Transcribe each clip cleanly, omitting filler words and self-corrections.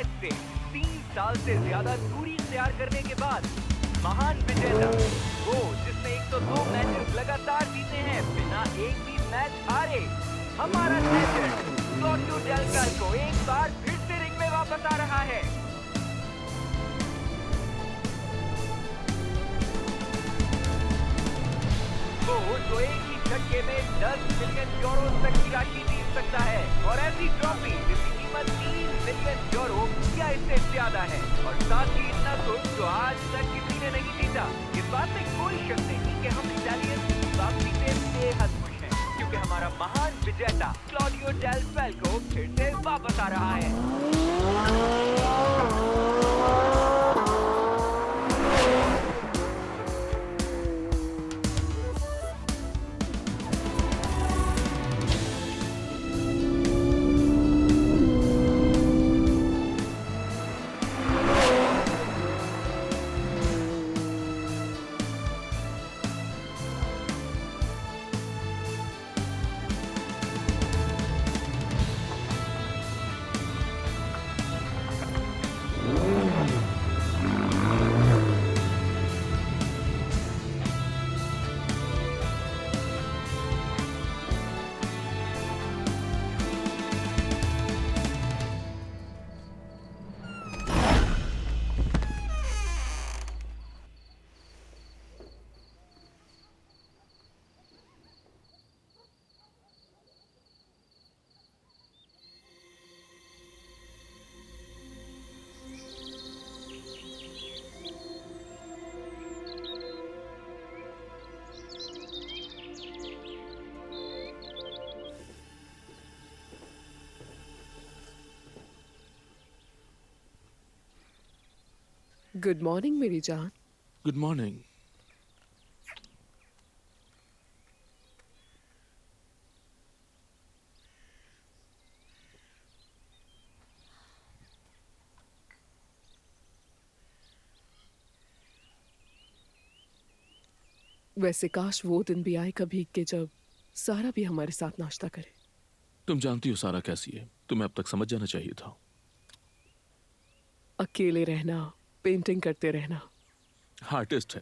Match से 3 साल से ज्यादा दूरी इख्तियार करने के बाद महान विजेता वो जिसने 102 मैचेस लगातार जीते हैं बिना एक भी मैच हारे, हमारा लेजेंड क्लॉडियो डेल कैल्को एक बार फिर से रिंग में वापस आ रहा है। वो जो एक ही झटके में 10 मिलियन यूरो तक की राशि जीत सकता है और ऐसी ट्रॉफी जिसकी कीमत 3 मिलियन यूरो या इससे ज्यादा है, और साथ ही इतना कुछ जो आज तक किसी ने नहीं जीता। इस बात में कोई शक नहीं कि हम इटालियन वापसी से बेहद खुश हैं, क्योंकि हमारा महान विजेता क्लॉडियो डेल कैल्को फिर से वापस आ रहा है। गुड मॉर्निंग मेरी जान। Good morning. वैसे काश वो दिन भी आए कभी कि जब सारा भी हमारे साथ नाश्ता करे। तुम जानती हो सारा कैसी है, तुम्हें अब तक समझ जाना चाहिए था। अकेले रहना, पेंटिंग करते रहना। आर्टिस्ट है,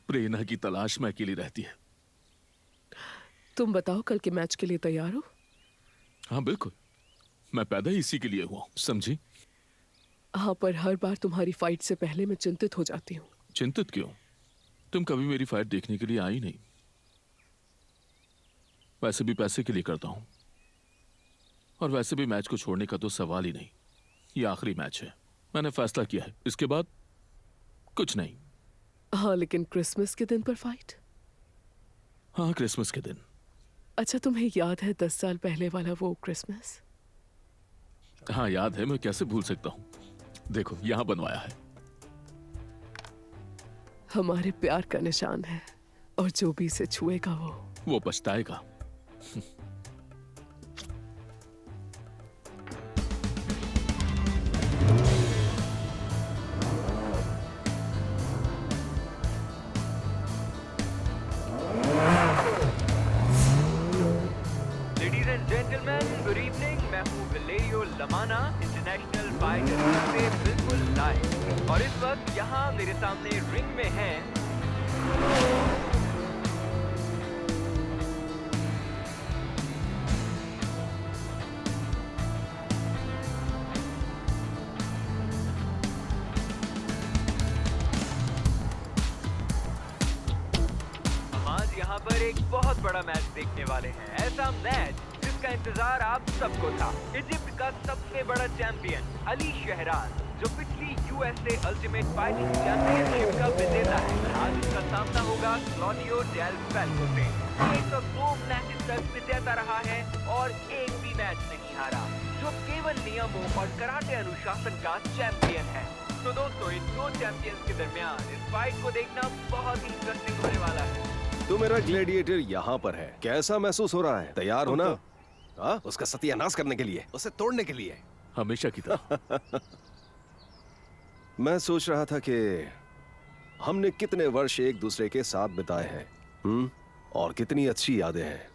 प्रेरणा की तलाश में अकेली रहती है। तुम बताओ कल के मैच के लिए तैयार हो? हाँ बिल्कुल, मैं पैदा ही इसी के लिए हुआ हूँ, समझी? हाँ, पर हर बार तुम्हारी फाइट से पहले मैं चिंतित हो जाती हूँ। चिंतित क्यों? तुम कभी मेरी फाइट देखने के लिए आई नहीं। वैसे भी पैसे के लिए करता हूँ, और वैसे भी मैच को छोड़ने का तो सवाल ही नहीं। ये आखिरी मैच है, मैंने फैसला किया है, इसके बाद कुछ नहीं। हाँ, लेकिन क्रिसमस के दिन पर फाइट? हाँ, क्रिसमस के दिन। अच्छा, तुम्हें याद है 10 साल पहले वाला वो क्रिसमस? हाँ याद है, मैं कैसे भूल सकता हूँ। देखो यहाँ बनवाया है। हमारे प्यार का निशान है, और जो भी इसे छुएगा वो पछताएगा। Ladies and gentleman, good evening. मैं हूँ वलेरियो लमाना, इंटरनेशनल फाइटर से बिल्कुल लाइव, और इस वक्त यहाँ मेरे सामने रिंग में हैं आज यहाँ पर एक बहुत बड़ा मैच देखने वाले हैं। ऐसा मैच जिसका इंतजार आप सबको था। इजिप्ट का सबसे बड़ा चैंपियन अली शहराज, जो पिछली यूएसए अल्टीमेट फाइटिंग चैंपियनशिप का विजेता है, आज उसका सामना होगा क्लॉडियो डेल कैल्को से। 102 मैचेस तक विजेता रहा है और एक भी मैच नहीं हारा, जो केवल नियमों और कराटे अनुशासन का चैंपियन है। तो दोस्तों, इन दो चैंपियंस के दरमियान इस फाइट को देखना बहुत ही इंटरेस्टिंग होने वाला है। तो मेरा ग्लैडिएटर यहाँ पर है। कैसा महसूस हो रहा है? तैयार हो ना? हाँ, उसका सत्यानाश करने के लिए, उसे तोड़ने के लिए। हमेशा की तरह। मैं सोच रहा था कि हमने कितने वर्ष एक दूसरे के साथ बिताए हैं, और कितनी अच्छी यादें हैं।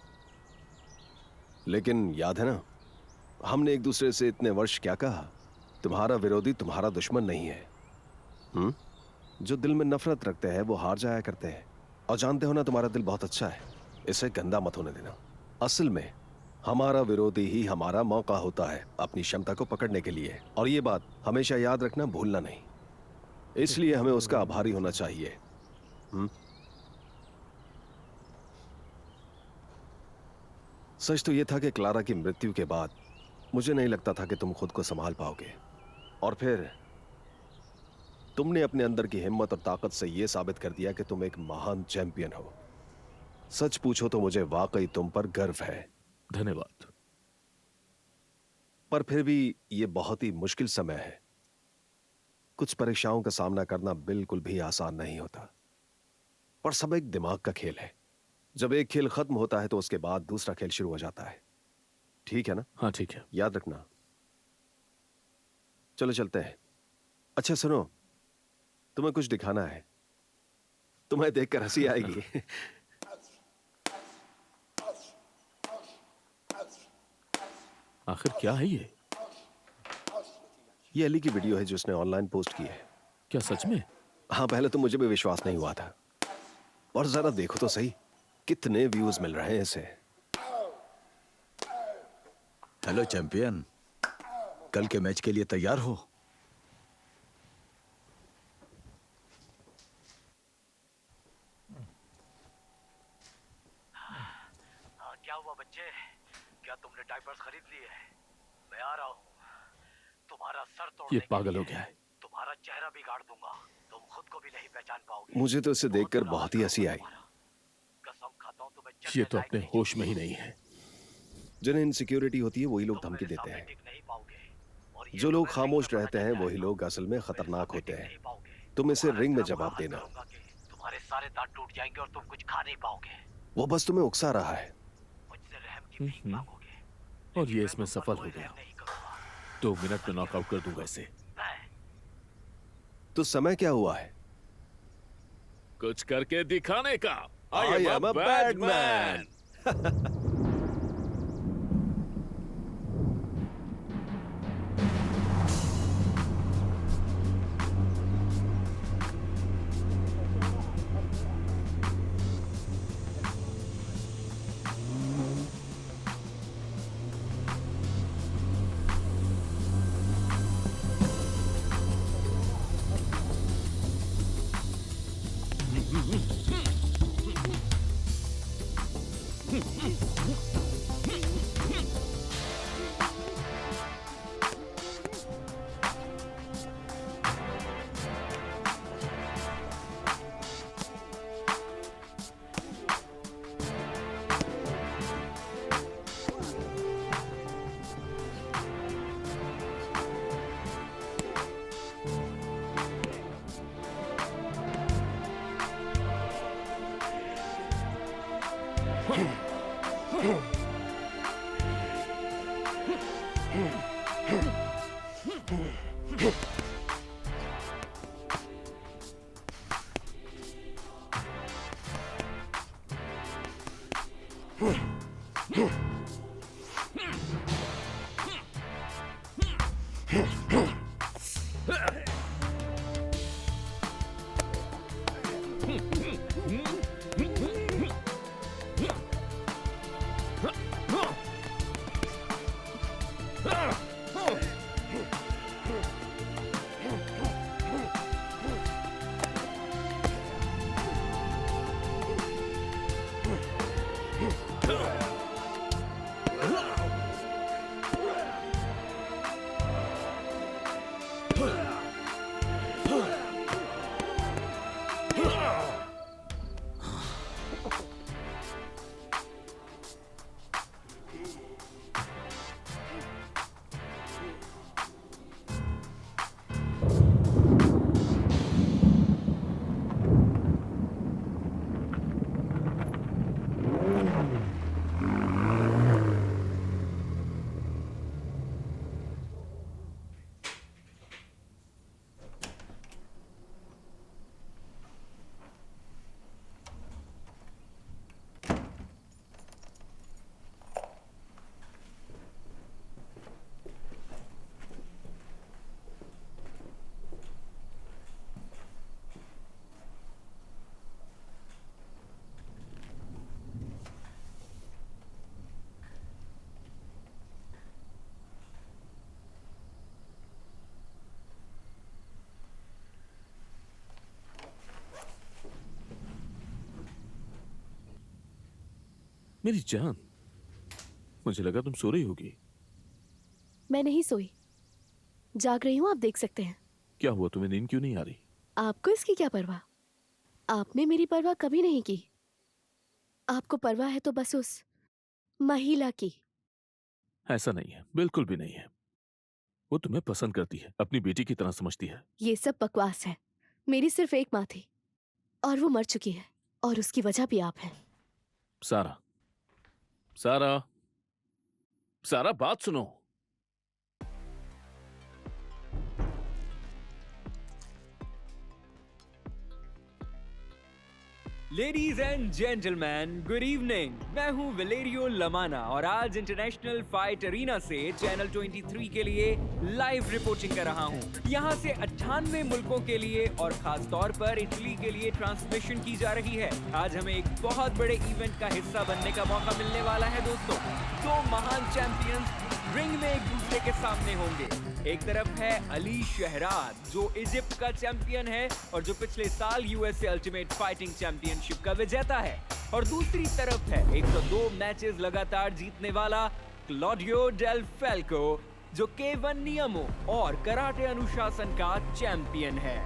लेकिन याद है ना, हमने एक दूसरे से इतने वर्ष क्या कहा? तुम्हारा विरोधी तुम्हारा दुश्मन नहीं है। जो दिल में नफरत रखते हैं वो हार जाया करते हैं। और जानते हो ना, तुम्हारा दिल बहुत अच्छा है, इसे गंदा मत होने देना। असल में हमारा विरोधी ही हमारा मौका होता है अपनी क्षमता को पकड़ने के लिए, और ये बात हमेशा याद रखना, भूलना नहीं। इसलिए हमें उसका आभारी होना चाहिए। सच तो यह था कि क्लारा की मृत्यु के बाद मुझे नहीं लगता था कि तुम खुद को संभाल पाओगे, और फिर तुमने अपने अंदर की हिम्मत और ताकत से यह साबित कर दिया कि तुम एक महान चैंपियन हो। सच पूछो तो मुझे वाकई तुम पर गर्व है। धन्यवाद। पर फिर भी यह बहुत ही मुश्किल समय है। कुछ परीक्षाओं का सामना करना बिल्कुल भी आसान नहीं होता, पर सब एक दिमाग का खेल है। जब एक खेल खत्म होता है तो उसके बाद दूसरा खेल शुरू हो जाता है। ठीक है ना? हाँ ठीक है। याद रखना। चलो चलते हैं। अच्छा सुनो, तुम्हें कुछ दिखाना है। तुम्हें देखकर हंसी आएगी। आखिर क्या है ये? ये अली की वीडियो है जो उसने ऑनलाइन पोस्ट की है। क्या सच में? हाँ, पहले तो मुझे भी विश्वास नहीं हुआ था, और जरा देखो तो सही, कितने व्यूज मिल रहे हैं इसे। हेलो चैंपियन, कल के मैच के लिए तैयार हो? हाँ, क्या हुआ बच्चे? क्या तुमने डायपर्स खरीद लिए? मैं आ रहा हूँ तुम्हारा सर तोड़ने ये पागल के हो लिए। गया है। तुम्हारा चेहरा बिगाड़ दूंगा, तुम खुद को भी नहीं पहचान पाओगे। मुझे तो इसे देखकर बहुत ही हंसी आई। कसम खाता हूँ तुम्हें ये चलने तो लायक अपने नहीं होश में ही नहीं है। जिन्हें इनसिक्योरिटी होती है वही लोग तुम धमकी मेरे देते सामने हैं। टिक नहीं पाओगे। और ये जो लोग तुम्हें खामोश रिंग में रहते पता हैं चल वही जाएगा। लोग असल में मेरे खतरनाक सामने होते टिक हैं। नहीं पाओगे। तुम इसे तुम्हारा रिंग में इतना बुरा जवाब हाल देना। करूंगा कि तुम्हारे सारे दांत टूट जाएंगे और तुम कुछ खा नहीं पाओगे। वो बस तुम्हें उकसा रहा है। मुझसे रहम की भीख मांगोगे, और लेकिन ये मैं इसमें तुम पर सफल कोई हो गया। रहम नहीं करूंगा। 2 मिनट में नॉकआउट कर दूंगा इसे। मैं तो समय क्या हुआ है? कुछ करके दिखाने का। I am a bad man. मेरी जान, मुझे लगा तुम सो रही होगी। मैं नहीं सोई, जाग रही हूँ, आप देख सकते हैं। क्या हुआ, तुम्हें नींद क्यों नहीं आ रही? आपको इसकी क्या परवाह? आपने मेरी परवाह कभी नहीं की। आपको परवाह है तो बस उस महिला की। ऐसा नहीं है, बिल्कुल भी नहीं है। वो तुम्हें पसंद करती है, अपनी बेटी की तरह समझती है। ये सब बकवास है। मेरी सिर्फ एक माँ थी और वो मर चुकी है, और उसकी वजह भी आप हैं। सारा, सारा, सारा, बात सुनो। Ladies and gentleman, good evening. मैं हूं वेलेरियो लमाना और आज इंटरनेशनल फाइट अरीना से चैनल 23 के लिए लाइव रिपोर्टिंग कर रहा हूं। यहां से 98 मुल्कों के लिए और खास तौर पर इटली के लिए ट्रांसमिशन की जा रही है। आज हमें एक बहुत बड़े इवेंट का हिस्सा बनने का मौका मिलने वाला है दोस्तों। दो महान चैंपियंस रिंग में एक दूसरे के सामने होंगे। एक तरफ है अली शहराज, जो इजिप्ट का चैंपियन है और जो पिछले साल यूएसए अल्टीमेट फाइटिंग चैंपियनशिप का विजेता है, और दूसरी तरफ है 102 मैचेस लगातार जीतने वाला क्लॉडियो डेल फैल्को, जो K1 नियमों और कराटे अनुशासन का चैंपियन है।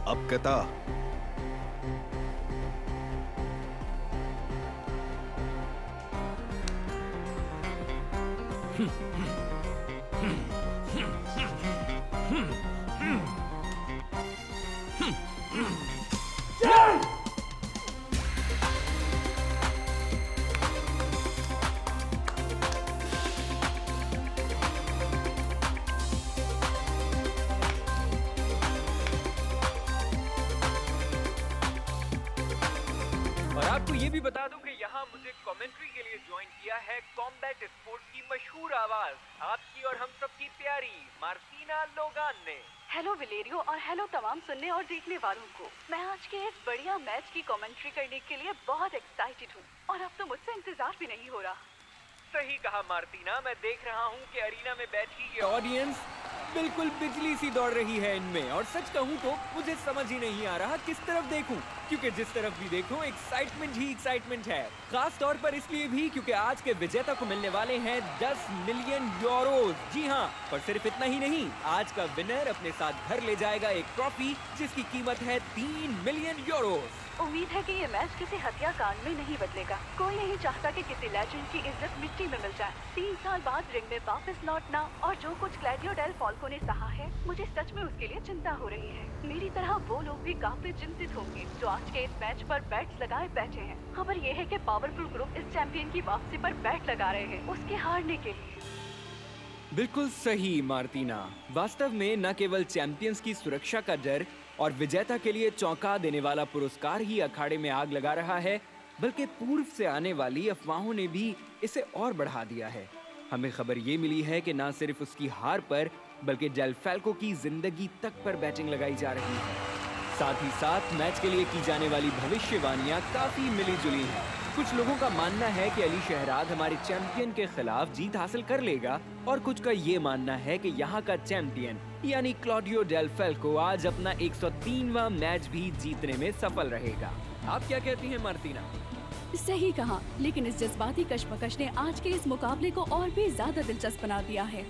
अब कहता और आपको ये भी बता दूं कि यहाँ मुझे कमेंट्री के लिए ज्वाइन किया है कॉम्बैट स्पोर्ट्स की मशहूर आवाज, आपकी और हम सबकी प्यारी मार्टिना लोगान ने। हेलो विलेरियो और हेलो तमाम सुनने और देखने वालों को। मैं आज के इस बढ़िया मैच की कमेंट्री करने के लिए बहुत एक्साइटेड हूँ और अब तो मुझसे इंतजार भी नहीं हो रहा। सही कहा मार्टिना, मैं देख रहा हूँ कि अरीना में बैठी ये ऑडियंस बिल्कुल बिजली सी दौड़ रही है इनमें, और सच कहूँ तो मुझे समझ ही नहीं आ रहा किस तरफ देखूं, क्योंकि जिस तरफ भी देखूं एक्साइटमेंट ही एक्साइटमेंट है। खास तौर पर इसलिए भी क्योंकि आज के विजेता को मिलने वाले हैं 10 मिलियन यूरोज। जी हाँ, पर सिर्फ इतना ही नहीं, आज का विनर अपने साथ घर ले जाएगा एक ट्रॉफी जिसकी कीमत है 3 मिलियन यूरोज। उम्मीद है कि ये मैच किसी हत्या कांड में नहीं बदलेगा। कोई नहीं चाहता कि किसी लेजेंड की इज्जत मिट्टी में मिल जाए। 3 साल बाद रिंग में वापस लौटना और जो कुछ क्लॉडियो डेल फैल्को ने सहा है, मुझे सच में उसके लिए चिंता हो रही है। मेरी तरह वो लोग भी काफी चिंतित होंगे जो आज के इस मैच पर बैट्स लगाए बैठे हैं। खबर ये है कि पावरफुल ग्रुप इस चैंपियन की वापसी पर बैट लगा रहे हैं उसके हारने के लिए। बिल्कुल सही मार्टिना, वास्तव में न केवल चैंपियंस की सुरक्षा का डर और विजेता के लिए चौंका देने वाला पुरस्कार ही अखाड़े में आग लगा रहा है, बल्कि पूर्व से आने वाली अफवाहों ने भी इसे और बढ़ा दिया है। हमें खबर ये मिली है कि न सिर्फ उसकी हार पर बल्कि डेल फैल्को की जिंदगी तक पर बैटिंग लगाई जा रही है। साथ ही साथ मैच के लिए की जाने वाली भविष्यवाणियां काफी मिली जुली हैं। कुछ लोगों का मानना है कि अली शहराज हमारे चैंपियन के खिलाफ जीत हासिल कर लेगा, और कुछ का ये मानना है कि यहाँ का चैंपियन यानी क्लॉडियो डेल फैल्को आज अपना 103वां मैच भी जीतने में सफल रहेगा। आप क्या कहती हैं मार्टिना? सही कहा, लेकिन इस जज्बाती कशमकश ने आज के इस मुकाबले को और भी ज्यादा दिलचस्प बना दिया है।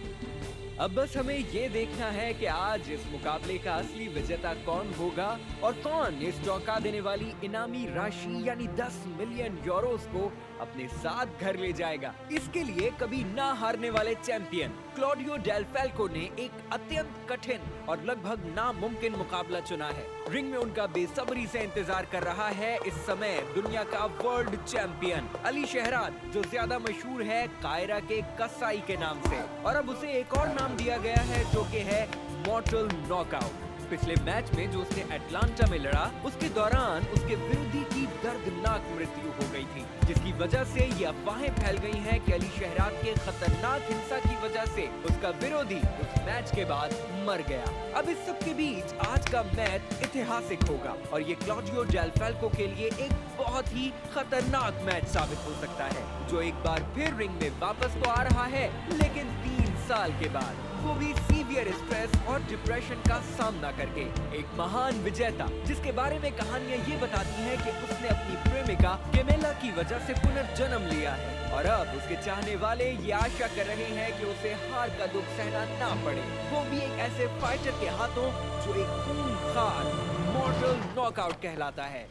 अब बस हमें ये देखना है कि आज इस मुकाबले का असली विजेता कौन होगा और कौन इस चौंका देने वाली इनामी राशि यानी 10 मिलियन यूरोस को अपने साथ घर ले जाएगा। इसके लिए कभी ना हारने वाले चैंपियन क्लॉडियो डेल फैल्को ने एक अत्यंत कठिन और लगभग नामुमकिन मुकाबला चुना है। रिंग में उनका बेसब्री से इंतजार कर रहा है इस समय दुनिया का वर्ल्ड चैंपियन अली शहराज, जो ज्यादा मशहूर है कायरा के कसाई के नाम से, और अब उसे एक और नाम दिया गया है जो कि है मॉर्टल नॉकआउट। पिछले मैच में जो उसने अटलांटा में लड़ा, उसके दौरान उसके विरोधी की दर्दनाक मृत्यु हो गई थी, जिसकी वजह से ये अफवाहें फैल गई हैं कि अली शहराज के खतरनाक हिंसा की वजह से उसका विरोधी उस मैच के बाद मर गया। अब इस सब के बीच आज का मैच ऐतिहासिक होगा और ये क्लॉडियो डेल फैल्को के लिए एक बहुत ही खतरनाक मैच साबित हो सकता है, जो एक बार फिर रिंग में वापस तो आ रहा है, लेकिन 3 साल साल के बाद, वो भी सीवियर स्ट्रेस और डिप्रेशन का सामना करके। एक महान विजेता जिसके बारे में कहानियां ये बताती हैं कि उसने अपनी प्रेमिका केमेला की वजह से पुनर्जन्म लिया है और अब उसके चाहने वाले ये आशा कर रहे हैं कि उसे हार का दुख सहना ना पड़े, वो भी एक ऐसे फाइटर के हाथों जो एक खूंखार मॉर्टल नॉकआउट कहलाता है।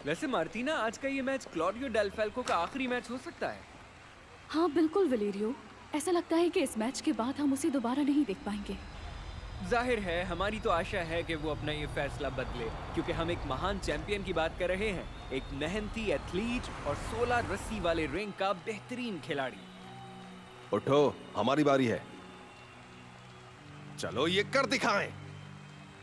वैसे मार्टिना, आज का ये मैच क्लॉडियो डेल फैल्को का आखिरी मैच हो सकता है। हाँ बिल्कुल वलेरियो, ऐसा लगता है कि इस मैच के बाद हम उसे दोबारा नहीं देख पाएंगे। जाहिर है, हमारी तो आशा है कि वो अपना ये फैसला बदले, क्योंकि हम एक महान चैंपियन की बात कर रहे हैं, एक मेहनती एथलीट और 16 रस्सी वाले रिंग का बेहतरीन खिलाड़ी। उठो, हमारी बारी है, चलो ये कर दिखाएं।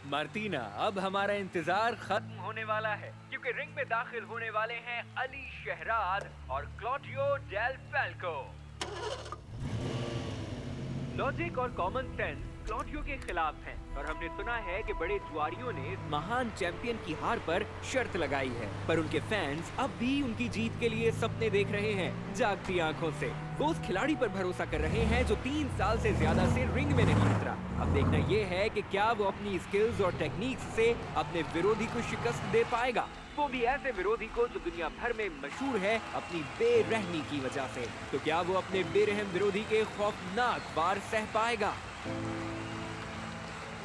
मार्टिना, अब हमारा इंतजार खत्म होने वाला है, क्योंकि रिंग में दाखिल होने वाले हैं अली शहराद और क्लॉडियो डेल फैल्को। लॉजिक और कॉमन सेंस क्लॉडियो के खिलाफ हैं और हमने सुना है कि बड़े जुआरियों ने इस महान चैंपियन की हार पर शर्त लगाई है, पर उनके फैंस अब भी उनकी जीत के लिए सपने देख रहे हैं जागती आंखों से। वो उस खिलाड़ी पर भरोसा कर रहे हैं जो 3 साल से ज्यादा से रिंग में नहीं उतरा। अब देखना ये है कि क्या वो अपनी स्किल्स और टेक्निक्स से अपने विरोधी को शिकस्त दे पाएगा, वो भी ऐसे विरोधी को जो दुनिया भर में मशहूर है अपनी बेरहमी की वजह से। तो क्या वो अपने बेरहम विरोधी के खौफनाक वार सह पाएगा?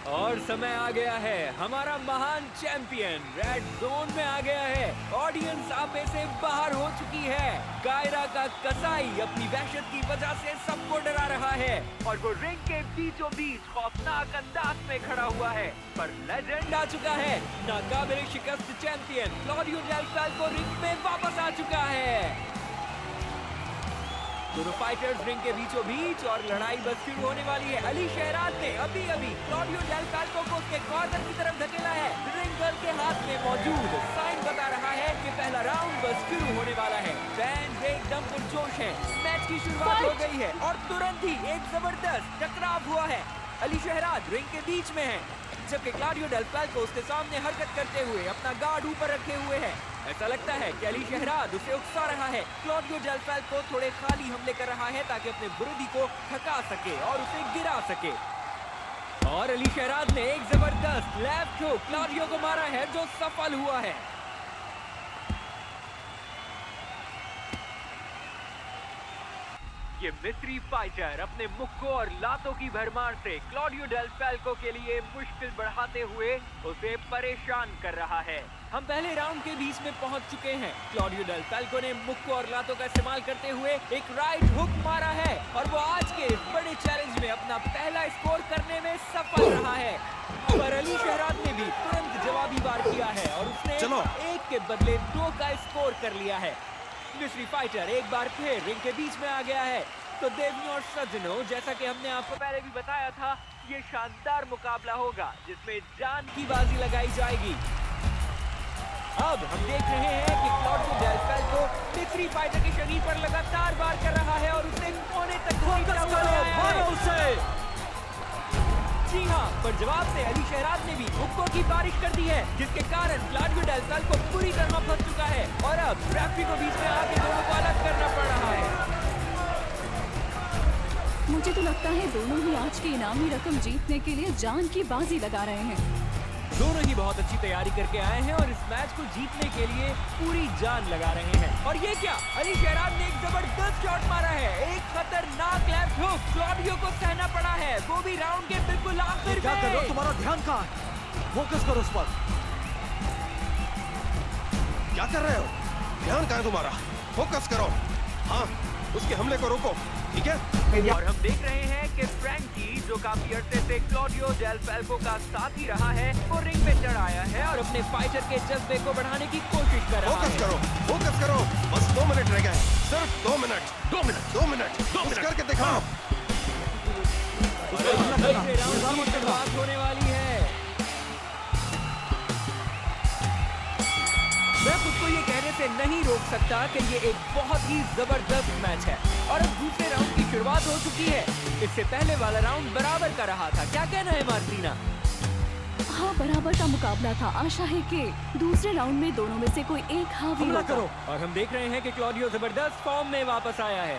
और समय आ गया है, हमारा महान चैंपियन रेड जोन में आ गया है। ऑडियंस आपे से बाहर हो चुकी है। कायरा का कसाई अपनी वहशत की वजह से सबको डरा रहा है और वो रिंग के बीचों बीच खौफनाक अंदाज में खड़ा हुआ है। पर लेजेंड आ चुका है, नाकाबिल शिकस्त champion Claudio Del Falco ring में वापस आ चुका है। दोनों फाइटर्स रिंग के बीचों बीच और लड़ाई बस शुरू होने वाली है। अली शहराद ने अभी क्लॉडियो डेल फैल्को को उसके कॉर्नर की तरफ धकेला है। रिंग गर्ल के हाथ में मौजूद साइन बता रहा है कि पहला राउंड बस शुरू होने वाला है। फैंस एकदम पुरजोश हैं। मैच की शुरुआत हो गई है और तुरंत ही एक जबरदस्त टकराव हुआ है। अली शहराद रिंग के बीच में है, जबकि क्लॉडियो डेल फैल्को उसके सामने हरकत करते हुए अपना गार्ड ऊपर रखे हुए है। ऐसा लगता है कि अली शहराद उसे उकसा रहा है। क्लॉडियो डेल फैल्को थोड़े खाली हमले कर रहा है ताकि अपने विरोधी को थका सके और उसे गिरा सके। और अली शहराद ने एक जबरदस्त लेफ्ट हुक क्लॉडियो को मारा है जो सफल हुआ है। ये मिस्री फाइटर अपने मुक्कों और लातों की भरमार से क्लॉडियो डेल फैल्को के लिए मुश्किल बढ़ाते हुए उसे परेशान कर रहा है। हम पहले राउंड के बीच में पहुंच चुके हैं। क्लॉडियो डेल फैल्को ने मुक्कों और लातों का इस्तेमाल करते हुए एक राइट हुक मारा है और वो आज के इस बड़े चैलेंज में अपना पहला स्कोर करने में सफल रहा है। पर अली शहराद ने भी तुरंत जवाबी वार किया है और उसने 1 के बदले 2 का स्कोर कर लिया है। मिस्री फाइटर एक बार फिर रिंग के बीच में आ गया है। तो देवियों और सज्जनों, जैसा कि हमने आपको पहले भी बताया था, ये शानदार मुकाबला होगा जिसमें जान की बाजी लगाई जाएगी। अब हम देख रहे हैं कि क्लॉडियो डेल फैल्को मिस्री फाइटर के शरीर पर लगातार वार कर रहा है और उसे कोने तक उसे। जी हाँ, पर जवाब से अली शहराद ने भी हुक्कों की बारिश कर दी है, जिसके कारण क्लॉडियो डेल फैल्को पूरी तरह फंस चुका है और अब रेफरी को बीच में आके दोनों को अलग करना पड़ रहा है। मुझे तो लगता है दोनों ही आज की इनामी रकम जीतने के लिए जान की बाजी लगा रहे हैं। दोनों ही बहुत अच्छी तैयारी करके आए हैं और इस मैच को जीतने के लिए पूरी जान लगा रहे हैं। और ये क्या, अली शहराद ने एक जबरदस्त शॉट मारा है, एक खतरनाक लेफ्ट हुक क्लॉडियो को सहना पड़ा है, वो भी राउंड के बिल्कुल आखिर में। क्या कर रहे हो? तुम्हारा ध्यान कहाँ है? फोकस करो उस पर। क्या कर रहे हो? ध्यान कहाँ है तुम्हारा? फोकस करो। हाँ, उसके हमले को रोको, ठीक है? और हम देख रहे हैं कि फ्रैंकी, जो काफी अरसे से क्लॉडियो डेल फैल्को का साथी रहा है, वो रिंग में चढ़ आया है और अपने फाइटर के जज्बे को बढ़ाने की कोशिश कर रहा है। फोकस करो, बस 2 मिनट रह गए, सिर्फ 2 मिनट, 2 मिनट, 2 मिनट, कुछ करके दिखाओ। शुरुआत होने वाली है। मैं खुद को ये कहने से नहीं रोक सकता कि ये एक बहुत ही जबरदस्त मैच है और अब दूसरे राउंड की शुरुआत हो चुकी है। इससे पहले वाला राउंड बराबर का रहा था। क्या कहना है मार्टिना? हाँ, बराबर का मुकाबला था। आशा है कि दूसरे राउंड में दोनों में से कोई एक हावी हमला होगा। करो। और हम देख रहे हैं कि क्लॉडियो जबरदस्त फॉर्म में वापस आया है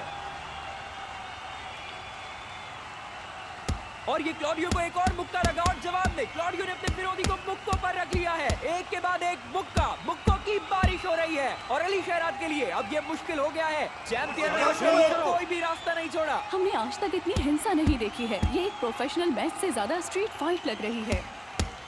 और ये क्लॉडियो को एक और मुक्का लगा और जवाब में क्लॉडियो ने अपने विरोधी को मुक्कों पर रख लिया है। एक के बाद एक मुक्कों की बारिश हो रही है और अली शहराद के लिए अब ये मुश्किल हो गया है। चैंपियन के लिए कोई भी रास्ता नहीं छोड़ा। हमने आज तक इतनी हिंसा नहीं देखी है। ये एक प्रोफेशनल मैच से ज्यादा स्ट्रीट फाइट लग रही है।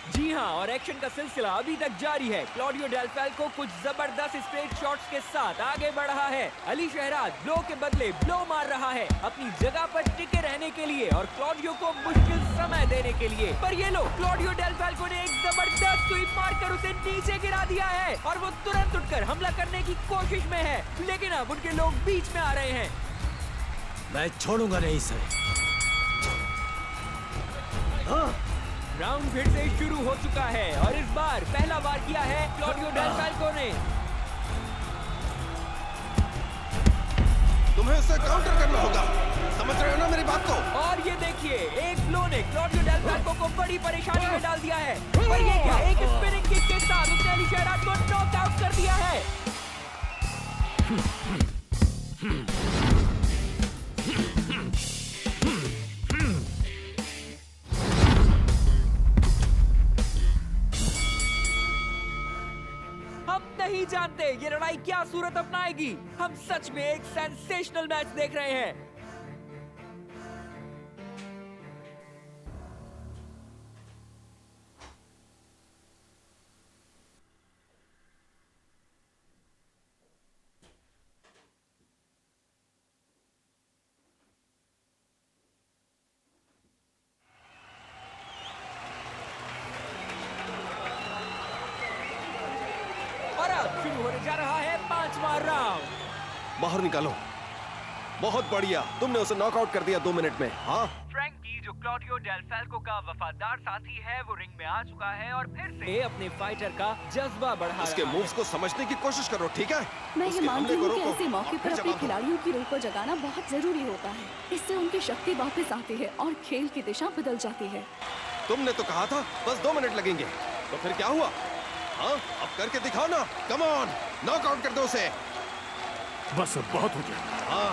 जी हाँ, और एक्शन का सिलसिला अभी तक जारी है। क्लॉडियो डेल फैल्को कुछ जबरदस्त स्ट्रेट शॉट्स के साथ आगे बढ़ रहा है। अली शहराद ब्लो के बदले ब्लो मार रहा है अपनी जगह पर टिके रहने के लिए और क्लॉडियो को मुश्किल समय देने के लिए। पर ये लो, क्लॉडियो डेल फैल्को ने एक जबरदस्त स्वीप मारकर उसे नीचे गिरा दिया है और वो तुरंत उठकर हमला करने की कोशिश में है, लेकिन अब उनके लोग बीच में आ रहे हैं। मैं छोड़ूंगा नहीं इसे। राउंड फिर से शुरू हो चुका है और इस बार पहला बार किया है क्लॉडियो डेल फैल्को ने। तुम्हें उसे काउंटर करना होगा, समझ रहे हो ना मेरी बात को? और ये देखिए, एक ब्लो ने क्लॉडियो डेल फैल्को को बड़ी परेशानी में डाल दिया है। पर ये क्या, एक स्पिनिंग किक के साथ उसने अली शहराद को नॉकआउट कर दिया है। हम नहीं जानते ये लड़ाई क्या सूरत अपनाएगी। हम सच में एक सेंसेशनल मैच देख रहे हैं। और अब शुरू होने जा रहा है 5वां राउंड। बाहर निकालो। बहुत बढ़िया, तुमने उसे नॉकआउट कर दिया 2 मिनट में। हाँ, फ्रैंकी जो क्लॉडियो डेल फैल्को का वफादार साथी है, वो रिंग में आ चुका है और फिर से अपने फाइटर का जज्बा बढ़ा उसके रहा है। मूव्स को समझने की कोशिश करो, ठीक है? मैं ये उसके मानती हमले को हूँ कि रोको ऐसे मौके और पर फिर अपने जवाब दो। खिलाड़ियों की रूह को जगाना बहुत जरूरी होता है। इससे उनकी शक्ति वापस आती है और खेल की दिशा बदल जाती है। तुमने तो कहा था बस 2 मिनट लगेंगे, तो फिर क्या हुआ? हाँ, अब करके दिखाओ ना। कम ऑन, नॉकआउट कर दो उसे। बस अब बहुत हो गया। हाँ,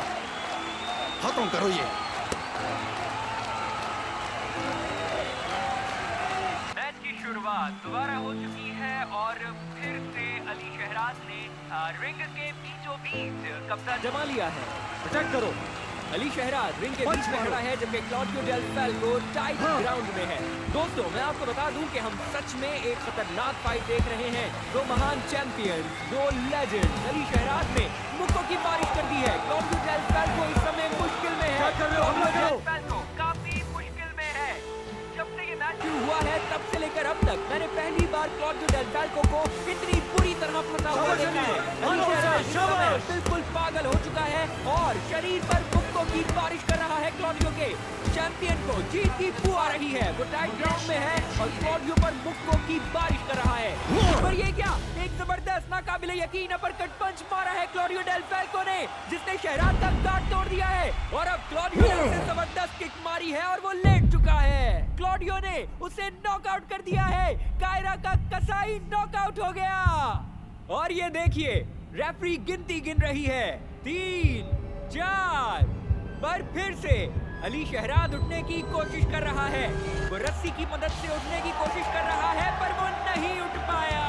खत्म करो ये। मैच की शुरुआत दोबारा हो चुकी है और फिर से अली शहराद ने रिंग के बीचों बीच कब्जा जमा लिया है। अटैक करो। अली शहराद रिंग के बीच में खड़ा है जबकि Claudio Del Falco tight ground में है। दोस्तों, मैं आपको बता दूं कि हम सच में एक खतरनाक फाइट देख रहे हैं। दो महान चैंपियन, दो लेजेंड। अली शहराद ने मुक्कों की बारिश कर दी है। क्लॉडियो डेल फैल्को इस समय मुश्किल में है। क्लॉडियो डेल फैल्को काफी मुश्किल में है। जब से ये मैच शुरू हुआ है तब से लेकर अब तक मैंने पहली बार क्लॉडियो डेल फैल्को को इतनी बुरी तरह फंसा हुआ देखा है। अली शहराद इस समय बिल्कुल पागल हो चुका है और शरीर पर मुक्कों की बारिश कर रहा है। क्लॉडियो के चैंपियन को जीत की बू आ रही है। वो टाइट ग्राउंड में है और क्लॉडियो पर मुक्कों की बारिश कर रहा है। पर ये क्या, एक जबरदस्त नाकाबिले यकीन अपरकट पंच मारा है क्लॉडियो डेल फैल्को ने, जिसने शहराद का गार्ड तोड़ दिया है। और अब क्लॉडियो ने उसे जबरदस्त किक मारी है और वो लेट चुका है। क्लॉडियो ने उसे नॉकआउट कर दिया है। कायरा का कसाई नॉकआउट हो गया। और ये देखिए, रेफरी गिनती गिन रही है। 3, 4। पर फिर से अली शहराद उठने की कोशिश कर रहा है। वो रस्सी की मदद से उठने की कोशिश कर रहा है पर वो नहीं उठ पाया।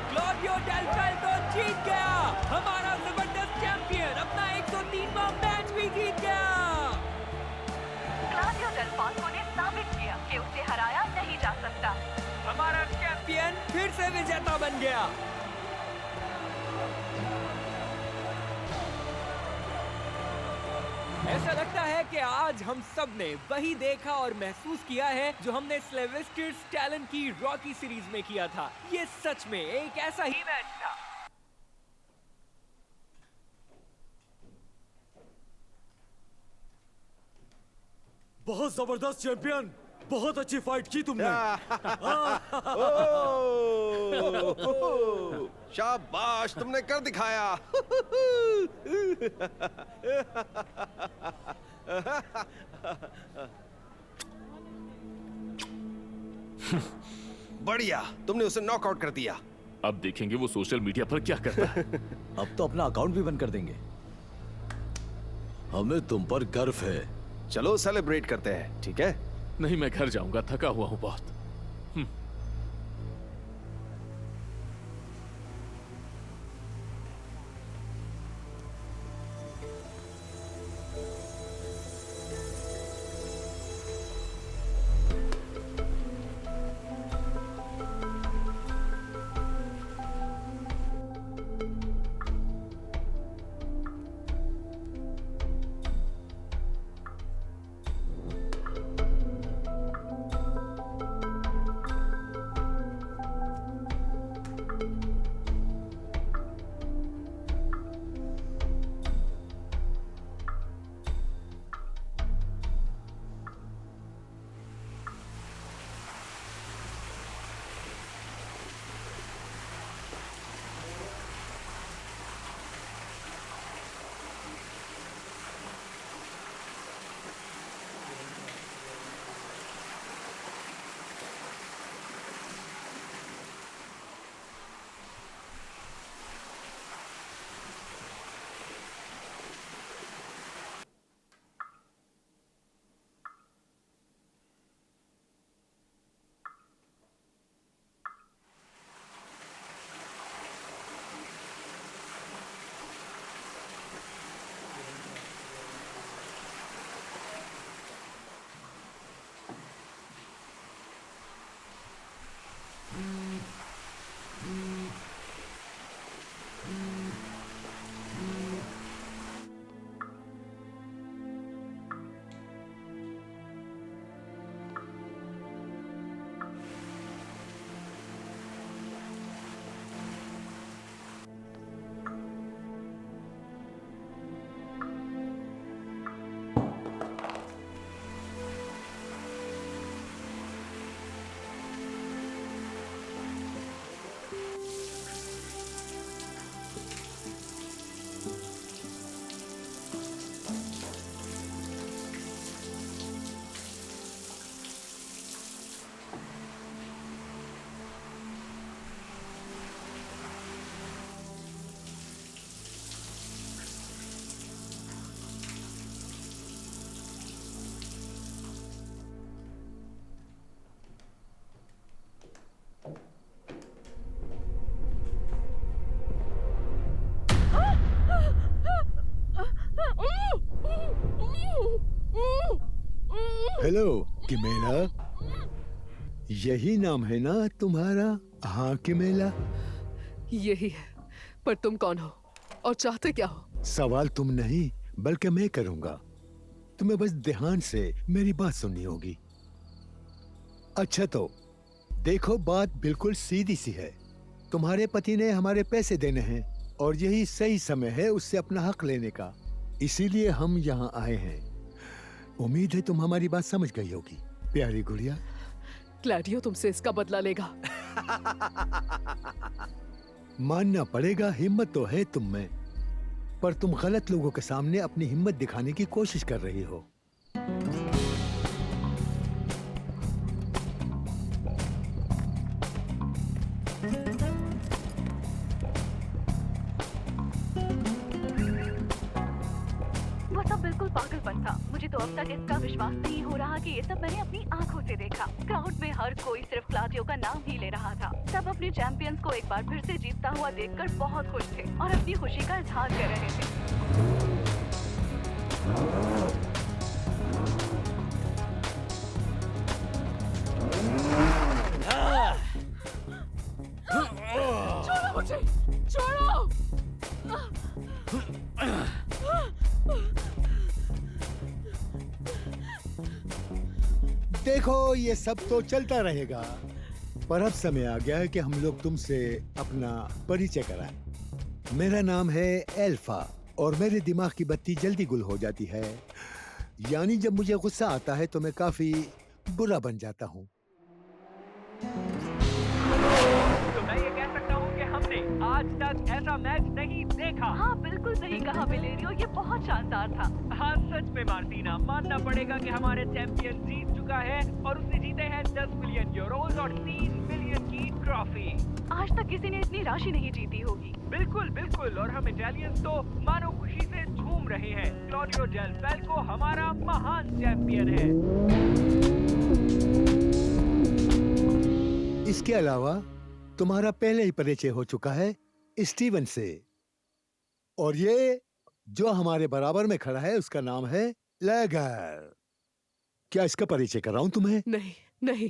क्लॉडियो डेल फैल्को जीत गया। हमारा जबरदस्त चैंपियन अपना 103वां मैच भी जीत गया। क्लॉडियो डेल फैल्को ने साबित किया कि उसे हराया नहीं जा सकता। हमारा चैंपियन फिर से विजेता बन गया। ऐसा लगता है कि आज हम सब ने वही देखा और महसूस किया है जो हमने सिल्वेस्टर स्टैलोन की रॉकी सीरीज में किया था। ये सच में एक ऐसा ही मैच था। बहुत जबरदस्त चैंपियन, बहुत अच्छी फाइट की तुमने। ओह, शाबाश, तुमने कर दिखाया। बढ़िया, तुमने उसे नॉकआउट कर दिया। अब देखेंगे वो सोशल मीडिया पर क्या करता है। अब तो अपना अकाउंट भी बंद कर देंगे। हमें तुम पर गर्व है। चलो सेलिब्रेट करते हैं, ठीक है? नहीं, मैं घर जाऊंगा, थका हुआ हूं बहुत। हेलो किमेला, यही नाम है ना तुम्हारा? हाँ किमेला। यही है, पर तुम कौन हो और चाहते क्या हो? सवाल तुम नहीं बल्कि मैं करूंगा। तुम्हें बस ध्यान से मेरी बात सुननी होगी। अच्छा तो देखो, बात बिल्कुल सीधी सी है। तुम्हारे पति ने हमारे पैसे देने हैं और यही सही समय है उससे अपना हक लेने का। इसीलिए हम यहाँ आए हैं। उम्मीद है तुम हमारी बात समझ गई होगी प्यारी गुड़िया। क्लैडियो तुमसे इसका बदला लेगा। मानना पड़ेगा, हिम्मत तो है तुम में, पर तुम गलत लोगों के सामने अपनी हिम्मत दिखाने की कोशिश कर रही हो। वो सब बिल्कुल पागलपन था। मुझे तो अब तक इसका विश्वास नहीं हो रहा कि ये सब मैंने अपनी आंखों से देखा। क्राउड में हर कोई सिर्फ क्लॉडियो का नाम ही ले रहा था। सब अपने चैंपियंस को एक बार फिर से जीतता हुआ देखकर बहुत खुश थे और अपनी खुशी का इजहार कर रहे थे। छोड़ो मुझे, छोड़ो। देखो ये सब तो चलता रहेगा, पर अब समय आ गया है कि हम लोग तुमसे अपना परिचय कराएं। मेरा नाम है एल्फा और मेरे दिमाग की बत्ती जल्दी गुल हो जाती है। यानी जब मुझे गुस्सा आता है तो मैं काफी बुरा बन जाता हूँ। तो मैं ये कह सकता हूँ कि हमने आज तक ऐसा मैच नहीं देखा। हाँ बिल्कुल। बिल्कुल सही कहा विलेरियो, ये बहुत शानदार था। हाँ सच में मार्टिना, मानना पड़ेगा कि हमारे चैंपियन जीत चुका है और उसने जीते हैं 10 मिलियन यूरोज और 3 मिलियन की ट्रॉफी। आज तक किसी ने इतनी राशि नहीं जीती होगी। बिल्कुल बिल्कुल, और हम इटालियंस तो मानो खुशी से झूम रहे हैं। क्लॉडियो डेल फैल्को हमारा महान चैंपियन है। इसके अलावा तुम्हारा पहले ही परिचय हो चुका है स्टीवन से, और ये जो हमारे बराबर में खड़ा है उसका नाम है लेगर। क्या इसका परिचय कराऊं तुम्हें? नहीं नहीं।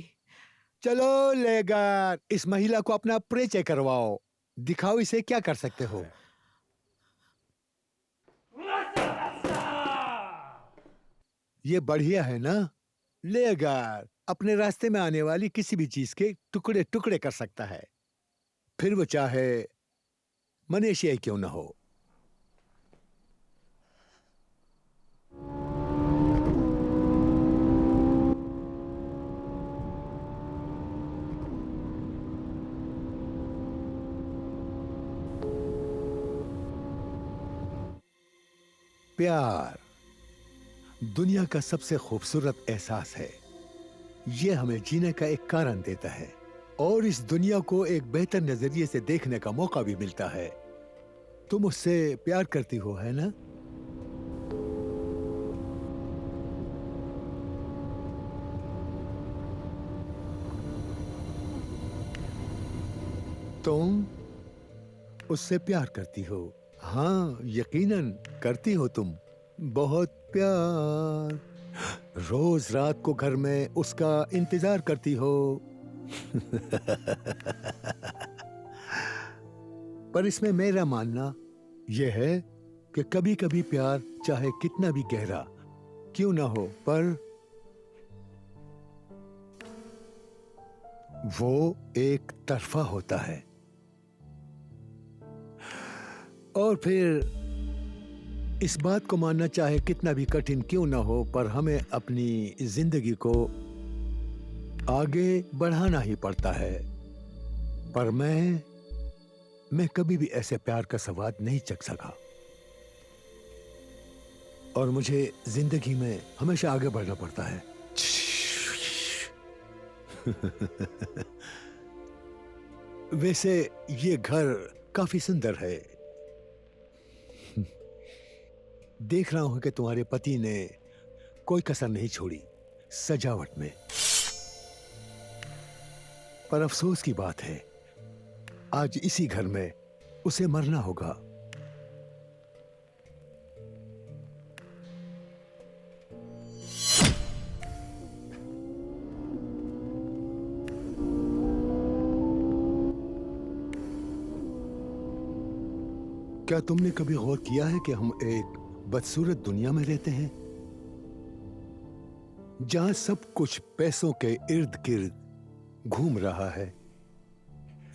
चलो लेगर, इस महिला को अपना परिचय करवाओ, दिखाओ इसे क्या कर सकते हो। ये बढ़िया है ना? लेगर अपने रास्ते में आने वाली किसी भी चीज के टुकड़े टुकड़े कर सकता है, फिर वो चाहे मनुष्य क्यों न हो। प्यार दुनिया का सबसे खूबसूरत एहसास है। ये हमें जीने का एक कारण देता है और इस दुनिया को एक बेहतर नजरिए से देखने का मौका भी मिलता है। तुम उससे प्यार करती हो, है ना? तुम उससे प्यार करती हो? हाँ, यकीनन करती हो तुम। बहुत प्यार। रोज रात को घर में उसका इंतजार करती हो। पर इसमें मेरा मानना यह है कि कभी कभी प्यार चाहे कितना भी गहरा क्यों ना हो, पर वो एक तरफा होता है। और फिर इस बात को मानना चाहे कितना भी कठिन क्यों ना हो, पर हमें अपनी जिंदगी को आगे बढ़ाना ही पड़ता है। पर मैं कभी भी ऐसे प्यार का स्वाद नहीं चख सका, और मुझे जिंदगी में हमेशा आगे बढ़ना पड़ता है। वैसे ये घर काफी सुंदर है। देख रहा हूं कि तुम्हारे पति ने कोई कसर नहीं छोड़ी सजावट में, पर अफसोस की बात है आज इसी घर में उसे मरना होगा। क्या तुमने कभी गौर किया है कि हम एक बदसूरत दुनिया में रहते हैं, जहां सब कुछ पैसों के इर्द गिर्द घूम रहा है।